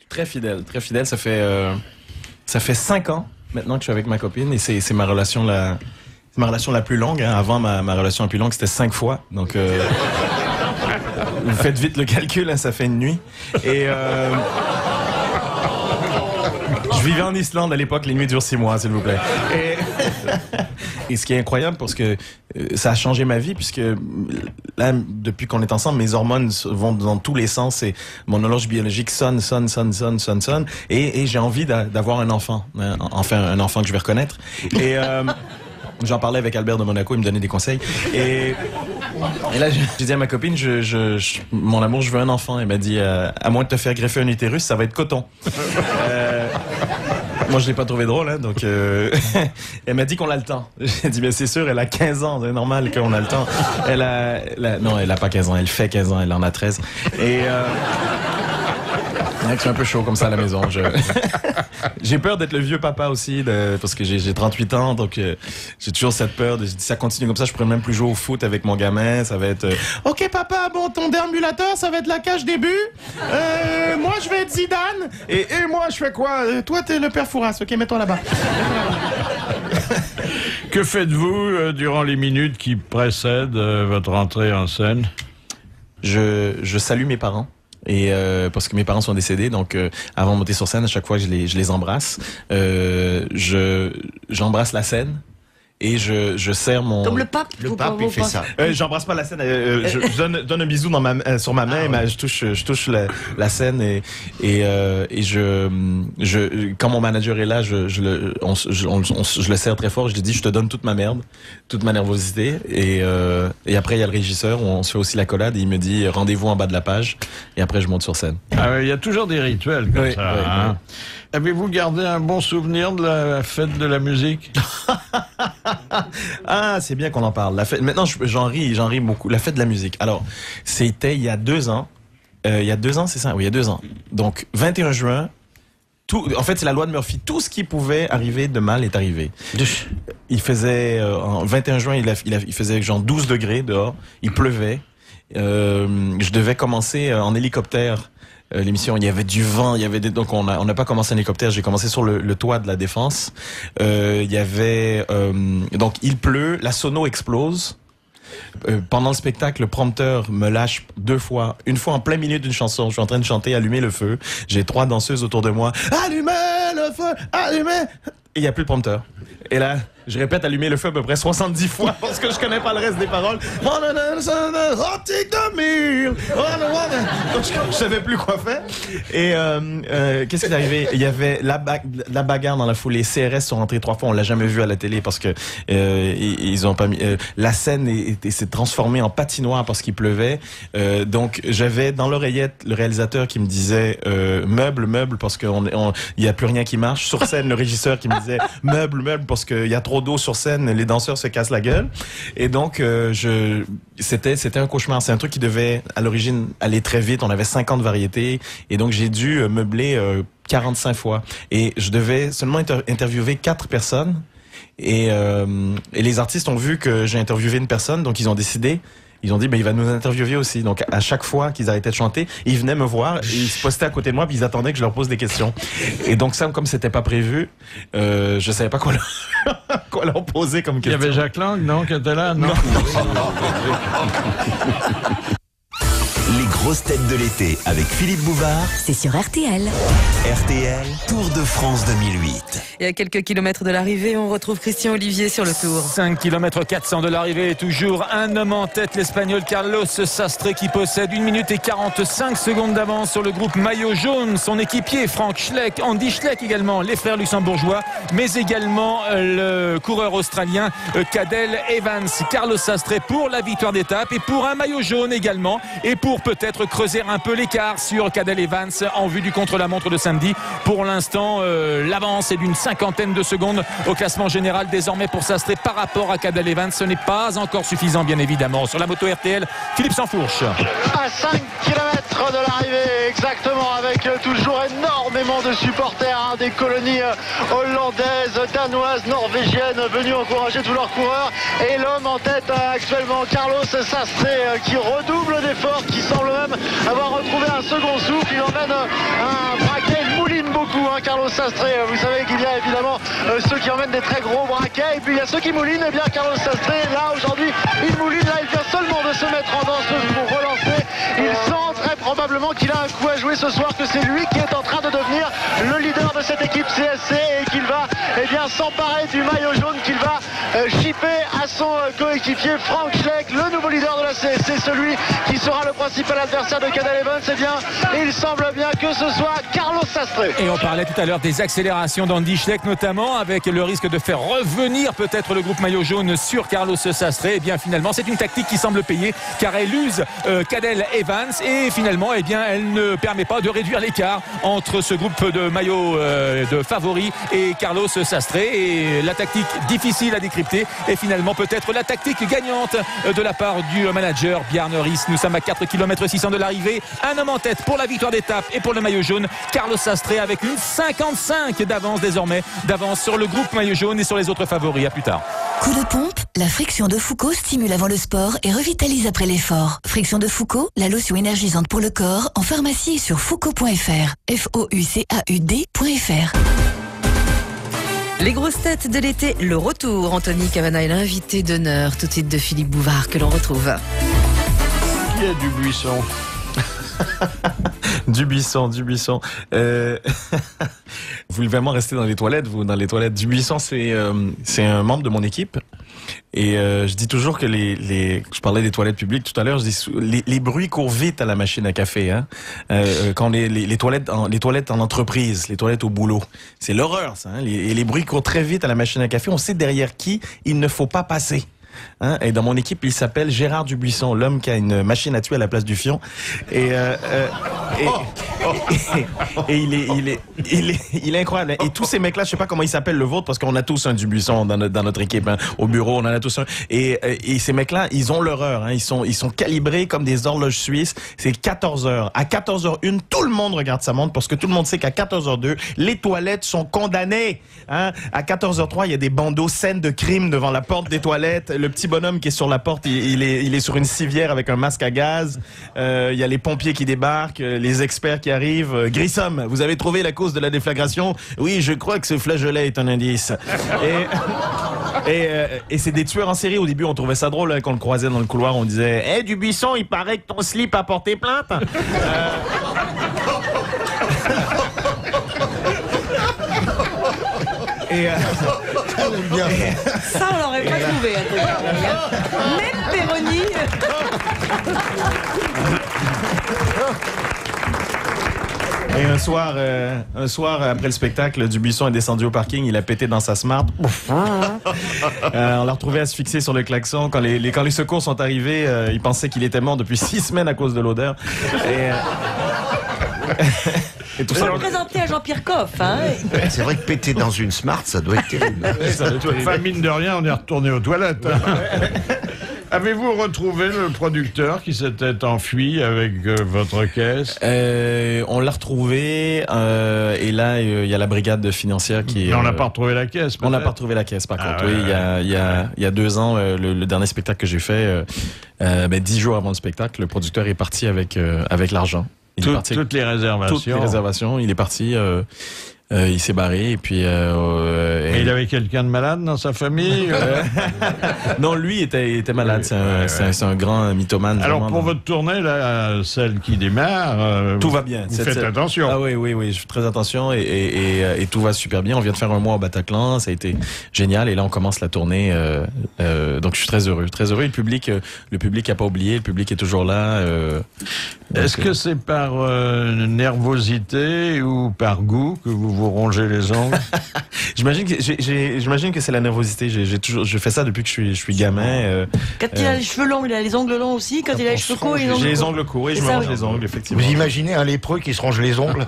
[SPEAKER 15] très fidèle, très fidèle. Ça fait 5 ans maintenant que je suis avec ma copine et c'est ma relation la plus longue. Hein. Avant, ma relation la plus longue, c'était 5 fois. Donc, vous faites vite le calcul, hein, ça fait une nuit. Et je vivais en Islande à l'époque, les nuits durent 6 mois, s'il vous plaît. Et ce qui est incroyable, parce que ça a changé ma vie, puisque là, depuis qu'on est ensemble, mes hormones vont dans tous les sens et mon horloge biologique sonne. Et j'ai envie d'avoir un enfant. Enfin, un enfant que je vais reconnaître. Et j'en parlais avec Albert de Monaco, il me donnait des conseils. Et là, j'ai dit à ma copine, mon amour, je veux un enfant. Elle m'a dit, à moins de te faire greffer un utérus, ça va être coton. Moi, je l'ai pas trouvé drôle, hein, donc elle m'a dit qu'on a le temps. J'ai dit, mais c'est sûr, elle a 15 ans, c'est normal qu'on a le temps. Non, elle a pas 15 ans, elle fait 15 ans, elle en a 13. Et c'est un peu chaud comme ça à la maison. J'ai peur d'être le vieux papa aussi, parce que j'ai 38 ans, donc j'ai toujours cette peur. Si ça continue comme ça, je pourrais même plus jouer au foot avec mon gamin. Ça va être OK papa, bon, ton déambulateur, ça va être la cage début. Moi, je vais être Zidane. Et moi, je fais quoi? Toi, t'es le père Fouras. OK, mets-toi là-bas.
[SPEAKER 5] Que faites-vous durant les minutes qui précèdent votre entrée en scène?
[SPEAKER 15] Je salue mes parents. Et parce que mes parents sont décédés, donc avant de monter sur scène, à chaque fois je les embrasse. J'embrasse la scène. Et je serre mon...
[SPEAKER 16] Comme le pape.
[SPEAKER 15] Le pape, il fait ça. J'embrasse pas la scène. Je donne un bisou sur ma main. Mais je touche la scène et quand mon manager est là, je le serre très fort. Je lui dis, je te donne toute ma merde, toute ma nervosité. Et après, il y a le régisseur. On se fait aussi l'accolade. Et il me dit, rendez-vous en bas de la page. Et après, je monte sur scène.
[SPEAKER 5] Il y a toujours des rituels comme ça.
[SPEAKER 15] Oui,
[SPEAKER 5] hein. Avez-vous gardé un bon souvenir de la fête de la musique?
[SPEAKER 15] Ah, c'est bien qu'on en parle. La fête, maintenant, j'en ris beaucoup. La fête de la musique. Alors, c'était il y a 2 ans. Il y a 2 ans, c'est ça? Oui, il y a 2 ans. Donc, 21 juin, en fait, c'est la loi de Murphy. Tout ce qui pouvait arriver de mal est arrivé. Il faisait, en 21 juin, il faisait genre 12 degrés dehors. Il pleuvait. Je devais commencer en hélicoptère. L'émission, il y avait du vent, donc on n'a pas commencé en hélicoptère, j'ai commencé sur le toit de la Défense. Il y avait donc il pleut, la sono explose. Pendant le spectacle, le prompteur me lâche 2 fois. Une fois en plein milieu d'une chanson, je suis en train de chanter Allumer le feu. J'ai 3 danseuses autour de moi. Allumez le feu, allumez. Et il y a plus de prompteur. Et là, je répète Allumer le feu à peu près 70 fois parce que je connais pas le reste des paroles. Donc je savais plus quoi faire. Et qu'est-ce qui est arrivé? Il y avait la bagarre dans la foule. Les CRS sont rentrés 3 fois. On l'a jamais vu à la télé parce que ils ont pas mis. La scène s'est transformée en patinoire parce qu'il pleuvait. Donc j'avais dans l'oreillette le réalisateur qui me disait meuble parce que il y a plus rien qui marche. Sur scène, le régisseur qui me disait meuble parce qu'il y a trop d'eau sur scène, les danseurs se cassent la gueule. Et donc c'était un cauchemar. C'est un truc qui devait à l'origine aller très vite. On avait 50 variétés et donc j'ai dû meubler 45 fois. Et je devais seulement interviewer 4 personnes. Et les artistes ont vu que j'ai interviewé une personne, donc ils ont décidé. Ils ont dit, il va nous interviewer aussi. Donc, à chaque fois qu'ils arrêtaient de chanter, ils venaient me voir, et ils se postaient à côté de moi, puis ils attendaient que je leur pose des questions. Et donc, ça, comme c'était pas prévu, je savais pas quoi leur poser comme question.
[SPEAKER 5] Il y avait Jacques Lang, non, qui était là, non?
[SPEAKER 2] Les grosses têtes de l'été avec Philippe Bouvard.
[SPEAKER 3] C'est sur RTL.
[SPEAKER 2] RTL, Tour de France 2008.
[SPEAKER 9] Et à quelques kilomètres de l'arrivée, on retrouve Christian Olivier sur le tour.
[SPEAKER 20] 5 km 400 de l'arrivée, toujours un homme en tête, l'Espagnol Carlos Sastre qui possède 1 minute et 45 secondes d'avance sur le groupe maillot jaune. Son équipier Frank Schleck, Andy Schleck également, les frères luxembourgeois, mais également le coureur australien Cadel Evans. Carlos Sastre pour la victoire d'étape et pour un maillot jaune également, et pour peut-être creuser un peu l'écart sur Cadel Evans en vue du contre-la-montre de samedi. Pour l'instant, l'avance est d'une 50aine de secondes au classement général désormais pour Sastre par rapport à Cadel Evans. Ce n'est pas encore suffisant, bien évidemment. Sur la moto RTL, Philippe Sansfourche.
[SPEAKER 21] À 5 km de l'arrivée, exactement, avec toujours énormément de supporters des colonies hollandaises, danoises, norvégiennes venus encourager tous leurs coureurs. Et l'homme en tête actuellement, Carlos Sastre, qui redouble d'efforts, qui semble même avoir retrouvé un second souffle. Il emmène un braquet, il mouline beaucoup, Carlos Sastre. Vous savez qu'il y a évidemment ceux qui emmènent des très gros braquets, et puis il y a ceux qui moulinent. Et bien Carlos Sastre, là aujourd'hui, il mouline. Là, il vient seulement de se mettre en danseuse pour relancer. Il sent très probablement qu'il a un coup à jouer ce soir, que c'est lui qui est en train de devenir le leader de cette équipe CSC et qu'il va s'emparer du maillot jaune, qu'il va chippé à son coéquipier Frank Schleck, le nouveau leader de la CSC, celui qui sera le principal adversaire de Cadel Evans. Eh bien, il semble bien que ce soit Carlos Sastre.
[SPEAKER 20] Et on parlait tout à l'heure des accélérations d'Andy Schleck, notamment avec le risque de faire revenir peut-être le groupe maillot jaune sur Carlos Sastre. Et bien finalement, c'est une tactique qui semble payer, car elle use Cadel Evans, et finalement, eh bien, elle ne permet pas de réduire l'écart entre ce groupe de maillots de favoris et Carlos Sastre. Et la tactique difficile à décrypter est finalement peut-être la tactique gagnante de la part du manager Bjarne Riis. Nous sommes à 4 km 600 de l'arrivée. Un homme en tête pour la victoire d'étape et pour le maillot jaune, Carlos Sastre, avec une 55 d'avance désormais, d'avance sur le groupe maillot jaune et sur les autres favoris. À plus tard.
[SPEAKER 3] Coup de pompe, la friction de Foucault stimule avant le sport et revitalise après l'effort. Friction de Foucault, la lotion énergisante pour le corps, en pharmacie et sur foucault.fr. FOUCAUD.fr.
[SPEAKER 9] Les grosses têtes de l'été, le retour. Anthony Cavana est l'invité d'honneur, tout de suite de Philippe Bouvard, que l'on retrouve.
[SPEAKER 5] Qui a du buisson?
[SPEAKER 15] Du buisson. Vous voulez vraiment rester dans les toilettes, Du buisson, c'est un membre de mon équipe. Et je dis toujours que je parlais des toilettes publiques tout à l'heure, je dis les bruits courent vite à la machine à café, hein. Quand les toilettes en entreprise, les toilettes au boulot, c'est l'horreur, ça, hein. Les bruits courent très vite à la machine à café. On sait derrière qui il ne faut pas passer. Hein, et dans mon équipe, il s'appelle Gérard Dubuisson, l'homme qui a une machine à tuer à la place du fion. Et il est incroyable. Et tous ces mecs-là, je sais pas comment ils s'appellent le vôtre, parce qu'on a tous un Dubuisson dans notre équipe, hein. Au bureau, on en a tous un. Et ces mecs-là, ils ont leur heure, hein. Ils sont calibrés comme des horloges suisses. C'est 14h. À 14h01, tout le monde regarde sa montre, parce que tout le monde sait qu'à 14h02, les toilettes sont condamnées. Hein. À 14h03, il y a des bandeaux scènes de crime devant la porte des toilettes. Le petit bonhomme qui est sur la porte, il est sur une civière avec un masque à gaz. Il y a les pompiers qui débarquent, les experts qui arrivent. Grissom, vous avez trouvé la cause de la déflagration? Oui, je crois que ce flageolet est un indice. Et c'est des tueurs en série. Au début, on trouvait ça drôle, hein, quand on le croisait dans le couloir. On disait: hey, Dubuisson, il paraît que ton slip a porté plainte.
[SPEAKER 16] Ça, on l'aurait pas trouvé. Même Péroni.
[SPEAKER 15] Et un soir après le spectacle, Dubuisson est descendu au parking, il a pété dans sa Smart. On l'a retrouvé asphyxié sur le klaxon. Quand les secours sont arrivés, il pensait qu'il était mort depuis 6 semaines à cause de l'odeur.
[SPEAKER 16] Et tout ça. Vous le présentez à Jean-Pierre Coff, hein.
[SPEAKER 17] C'est vrai que péter dans une Smart, ça doit être terrible.
[SPEAKER 5] Enfin, mine de rien, on est retourné aux toilettes. Avez-vous retrouvé le producteur qui s'était enfui avec votre caisse?
[SPEAKER 15] On l'a retrouvé, et là, il y a la brigade financière qui...
[SPEAKER 5] Mais on n'a pas retrouvé la caisse, peut-être?
[SPEAKER 15] On n'a pas retrouvé la caisse, par contre. Oui, il y a 2 ans, le dernier spectacle que j'ai fait, 10 jours avant le spectacle, le producteur est parti avec l'argent.
[SPEAKER 5] Toutes les réservations.
[SPEAKER 15] Toutes les réservations. Il est parti. Il s'est barré et puis.
[SPEAKER 5] Et il avait quelqu'un de malade dans sa famille?
[SPEAKER 15] Non, lui était malade. C'est un grand mythomane.
[SPEAKER 5] Alors pour votre tournée, là, celle qui démarre,
[SPEAKER 15] tout va bien.
[SPEAKER 5] Vous faites attention.
[SPEAKER 15] Ah oui, je fais très attention et tout va super bien. On vient de faire un mois au Bataclan, ça a été génial et là on commence la tournée. Donc je suis très heureux. Le public a pas oublié, le public est toujours là.
[SPEAKER 5] Est-ce que c'est par nervosité ou par goût que vous rongez les ongles?
[SPEAKER 15] J'imagine que c'est la nervosité. Je fais ça depuis que je suis gamin.
[SPEAKER 16] Quand il a les cheveux longs, il a les ongles longs aussi. Quand il a les cheveux courts, il a les ongles courts.
[SPEAKER 15] J'ai les ongles courts et je me ronge les ongles, effectivement.
[SPEAKER 7] Vous imaginez un lépreux qui se range les ongles?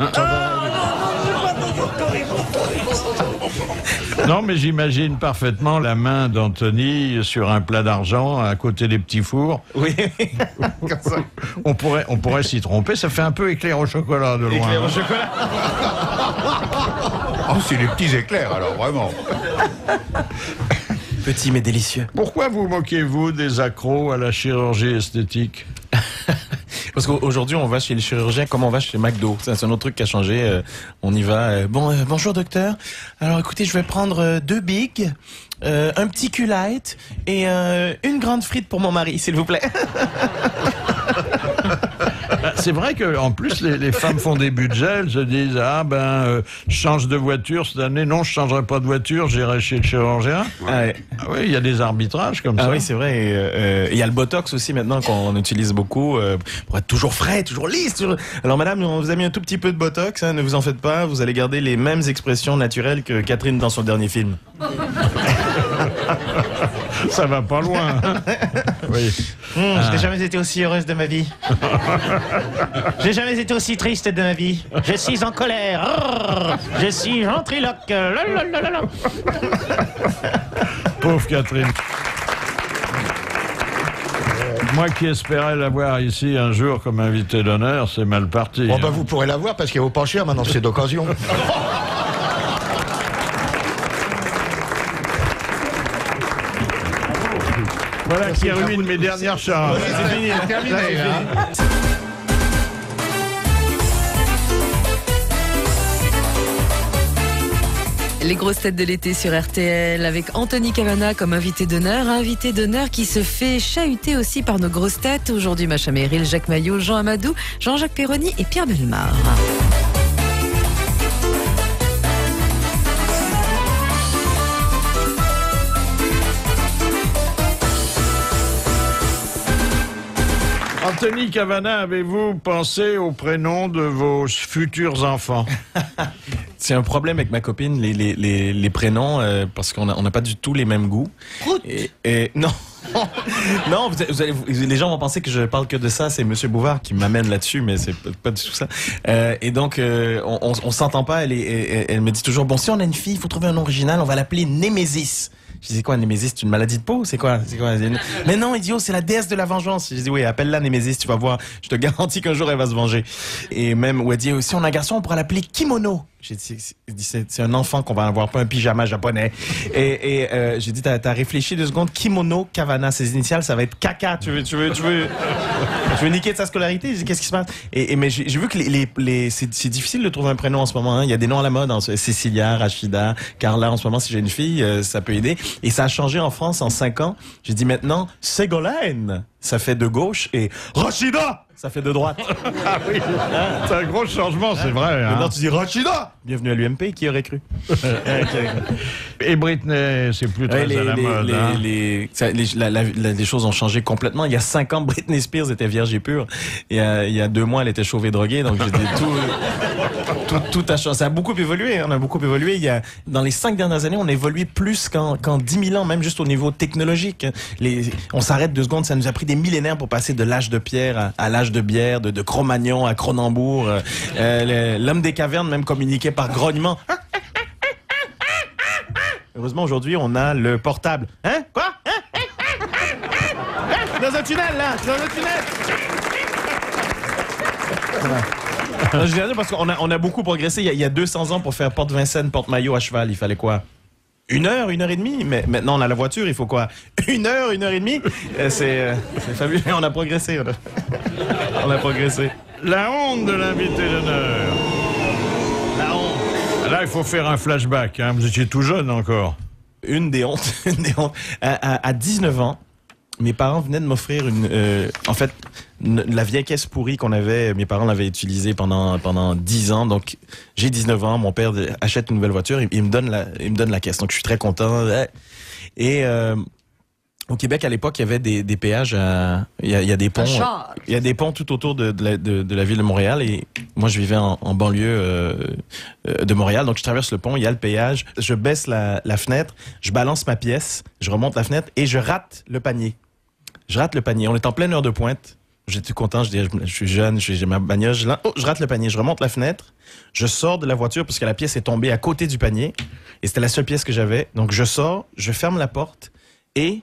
[SPEAKER 5] Non, mais j'imagine parfaitement la main d'Anthony sur un plat d'argent à côté des petits fours.
[SPEAKER 15] Oui.
[SPEAKER 5] On pourrait s'y tromper. Ça fait un peu éclair au chocolat de loin.
[SPEAKER 15] Éclair au chocolat.
[SPEAKER 12] Oh, c'est les petits éclairs, alors, vraiment.
[SPEAKER 15] Petit mais délicieux.
[SPEAKER 5] Pourquoi vous moquez-vous des accros à la chirurgie esthétique?
[SPEAKER 15] Parce qu'aujourd'hui, on va chez le chirurgien comme on va chez McDo. C'est un autre truc qui a changé. On y va. Bonjour docteur. Alors écoutez, je vais prendre 2 bigs, un petit Q-Light et une grande frite pour mon mari, s'il vous plaît.
[SPEAKER 5] C'est vrai qu'en plus, les femmes font des budgets, elles se disent, je change de voiture cette année, non, je changerai pas de voiture, j'irai chez le chirurgien. Oui, il y a des arbitrages comme ça.
[SPEAKER 15] Ah oui, c'est vrai. Il y a le Botox aussi maintenant qu'on utilise beaucoup pour être toujours frais, toujours lisse. Alors madame, on vous a mis un tout petit peu de Botox, ne vous en faites pas, vous allez garder les mêmes expressions naturelles que Catherine dans son dernier film.
[SPEAKER 5] Ça va pas loin. Oui.
[SPEAKER 1] Je n'ai jamais été aussi heureuse de ma vie. Je n'ai jamais été aussi triste de ma vie. Je suis en colère. Je suis ventriloque.
[SPEAKER 5] Pauvre Catherine. Moi qui espérais l'avoir ici un jour comme invité d'honneur, c'est mal parti.
[SPEAKER 7] Bon, vous pourrez l'avoir parce qu'elle vaut pas cher maintenant, c'est d'occasion.
[SPEAKER 5] Voilà qui ruine mes dernières chances.
[SPEAKER 7] C'est fini, c'est terminé.
[SPEAKER 9] Les grosses têtes de l'été sur RTL avec Anthony Cavana comme invité d'honneur qui se fait chahuter aussi par nos grosses têtes. Aujourd'hui, Macha Merrill, Jacques Maillot, Jean Amadou, Jean-Jacques Perroni et Pierre Bellemare.
[SPEAKER 5] Anthony Cavana, avez-vous pensé au prénom de vos futurs enfants?
[SPEAKER 15] C'est un problème avec ma copine, les prénoms, parce qu'on n'a pas du tout les mêmes goûts. Et non. Non, les gens vont penser que je parle que de ça. C'est Monsieur Bouvard qui m'amène là-dessus, mais c'est pas du tout ça. Et donc, on s'entend pas. Elle me dit toujours, bon, si on a une fille, il faut trouver un nom original, on va l'appeler Némésis. Je dis, c'est quoi, Némésis? C'est une maladie de peau? C'est quoi? Mais non, idiot, c'est la déesse de la vengeance. Je dis, oui, appelle-la Némésis, tu vas voir. Je te garantis qu'un jour, elle va se venger. Et même, où elle dit, si on a un garçon, on pourra l'appeler Kimono. J'ai dit, c'est un enfant qu'on va avoir, pas un pyjama japonais. Et j'ai dit, t'as réfléchi 2 secondes, Kimono Cavana, ses initiales, ça va être caca. Tu veux niquer de sa scolarité? J'ai dit, qu'est-ce qui se passe? Mais j'ai vu que c'est difficile de trouver un prénom en ce moment, hein. Il y a des noms à la mode, hein. Cécilia, Rachida, Carla, en ce moment, si j'ai une fille, ça peut aider. Et ça a changé en France en 5 ans. J'ai dit maintenant, Ségolène, ça fait de gauche, et Rachida, ça fait de droite.
[SPEAKER 5] Ah oui, c'est un gros changement, c'est vrai.
[SPEAKER 15] Maintenant, tu dis Rachida. Bienvenue à l'UMP, qui aurait cru?
[SPEAKER 5] Et Britney, c'est plus très à la mode.
[SPEAKER 15] Les choses ont changé complètement. Il y a 5 ans, Britney Spears était vierge et pure. Et il y a 2 mois, elle était chauve et droguée. Donc, j'ai dit tout a changé. Ça a beaucoup évolué. On a beaucoup évolué. Dans les 5 dernières années, on a évolué plus qu'en 10 000 ans, même juste au niveau technologique. On s'arrête 2 secondes. Ça nous a pris des millénaires pour passer de l'âge de pierre à l'âge de bière, de Cro-Magnon à Cronenbourg. L'homme des cavernes même communiquait par grognement. Heureusement, aujourd'hui, on a le portable. Hein? Quoi? Dans un tunnel, là! Dans un tunnel! Voilà. Je viens de dire parce qu'on a beaucoup progressé. Il y a 200 ans pour faire porte Vincennes, porte Maillot à cheval, il fallait quoi? 1 heure, 1 heure et demie. Mais maintenant, on a la voiture, il faut quoi? 1 heure, 1 heure et demie? C'est fabuleux. On a progressé. On a progressé.
[SPEAKER 5] La honte de l'invité d'honneur. La honte. Là, il faut faire un flashback. Hein. Vous étiez tout jeune encore.
[SPEAKER 15] Une des hontes. À 19 ans, mes parents venaient de m'offrir la vieille caisse pourrie qu'on avait. Mes parents l'avaient utilisée pendant 10 ans. Donc, j'ai 19 ans. Mon père achète une nouvelle voiture. Il me donne la caisse. Donc, je suis très content. Et au Québec, à l'époque, il y avait des péages. Il y a des ponts. Il y a des ponts tout autour de la ville de Montréal. Et moi, je vivais en banlieue de Montréal. Donc, je traverse le pont. Il y a le péage. Je baisse la fenêtre. Je balance ma pièce. Je remonte la fenêtre et je rate le panier. On est en pleine heure de pointe. J'étais content. Je suis jeune. J'ai ma bagnole. Je rate le panier. Je remonte la fenêtre. Je sors de la voiture parce que la pièce est tombée à côté du panier. Et c'était la seule pièce que j'avais. Donc, je sors. Je ferme la porte et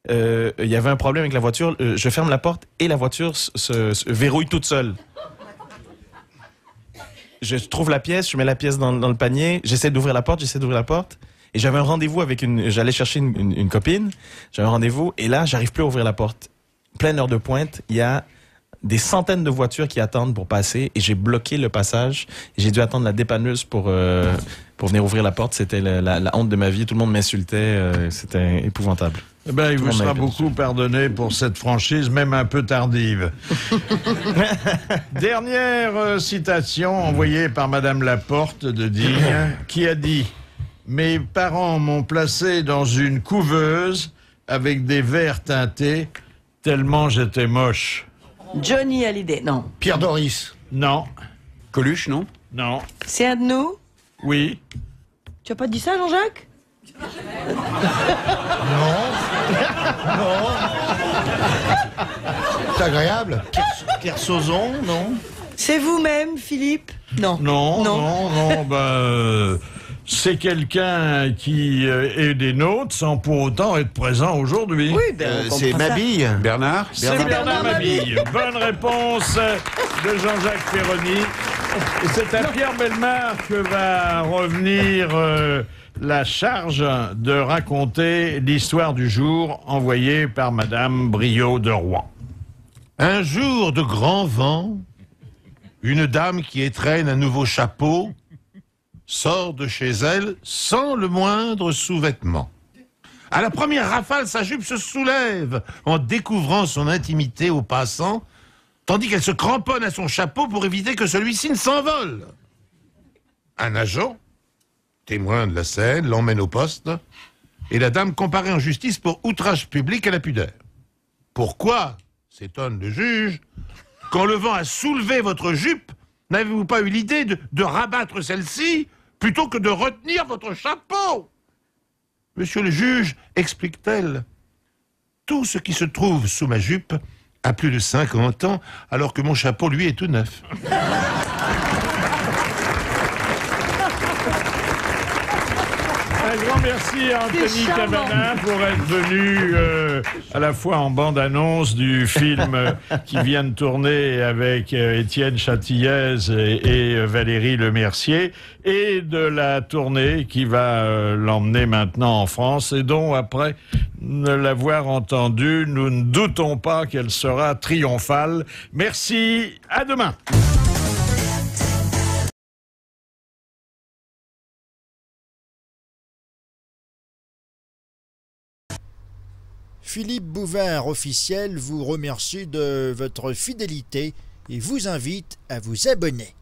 [SPEAKER 15] il y avait un problème avec la voiture. Je ferme la porte et la voiture se verrouille toute seule. Je trouve la pièce, je mets la pièce dans le panier, j'essaie d'ouvrir la porte. Et j'avais un rendez-vous avec j'allais chercher une copine. J'avais un rendez-vous et là, j'arrive plus à ouvrir la porte. Pleine heure de pointe, il y a des centaines de voitures qui attendent pour passer et j'ai bloqué le passage. J'ai dû attendre la dépanneuse pour venir ouvrir la porte. C'était la honte de ma vie. Tout le monde m'insultait. C'était épouvantable.
[SPEAKER 5] Eh ben, il vous sera beaucoup pardonné pour cette franchise, même un peu tardive. Dernière citation envoyée par Madame Laporte de Digne, qui a dit « Mes parents m'ont placé dans une couveuse avec des verres teintés, tellement j'étais moche. »
[SPEAKER 16] Johnny Hallyday, non.
[SPEAKER 7] Pierre Doris.
[SPEAKER 5] Non.
[SPEAKER 10] Coluche, non?
[SPEAKER 5] Non.
[SPEAKER 16] C'est un de nous?
[SPEAKER 5] Oui.
[SPEAKER 16] Tu as pas dit ça, Jean-Jacques?
[SPEAKER 7] Non. C'est agréable.
[SPEAKER 1] Kersozon, non?
[SPEAKER 16] C'est vous-même, Philippe? Non.
[SPEAKER 5] Non, c'est quelqu'un qui est des nôtres sans pour autant être présent aujourd'hui.
[SPEAKER 16] Oui,
[SPEAKER 17] c'est Mabille.
[SPEAKER 10] Bernard?
[SPEAKER 5] C'est Bernard Mabille. Bonne réponse de Jean-Jacques Perroni. Et c'est à Pierre Bellemare que va revenir la charge de raconter l'histoire du jour envoyée par Madame Briot de Rouen.
[SPEAKER 13] Un jour de grand vent, une dame qui étrenne un nouveau chapeau sort de chez elle sans le moindre sous-vêtement. À la première rafale, sa jupe se soulève en découvrant son intimité aux passants, tandis qu'elle se cramponne à son chapeau pour éviter que celui-ci ne s'envole. Un agent, témoin de la scène, l'emmène au poste et la dame comparée en justice pour outrage public à la pudeur. Pourquoi, s'étonne le juge, quand le vent a soulevé votre jupe, n'avez-vous pas eu l'idée de rabattre celle-ci plutôt que de retenir votre chapeau? Monsieur le juge, explique-t-elle, tout ce qui se trouve sous ma jupe a plus de 50 ans, alors que mon chapeau, lui, est tout neuf.
[SPEAKER 5] Un grand merci à Anthony Cavana pour être venu à la fois en bande-annonce du film qui vient de tourner avec Étienne Châtillaise et Valérie Lemercier et de la tournée qui va l'emmener maintenant en France et dont, après l'avoir entendue, nous ne doutons pas qu'elle sera triomphale. Merci, à demain.
[SPEAKER 22] Philippe Bouvard officiel vous remercie de votre fidélité et vous invite à vous abonner.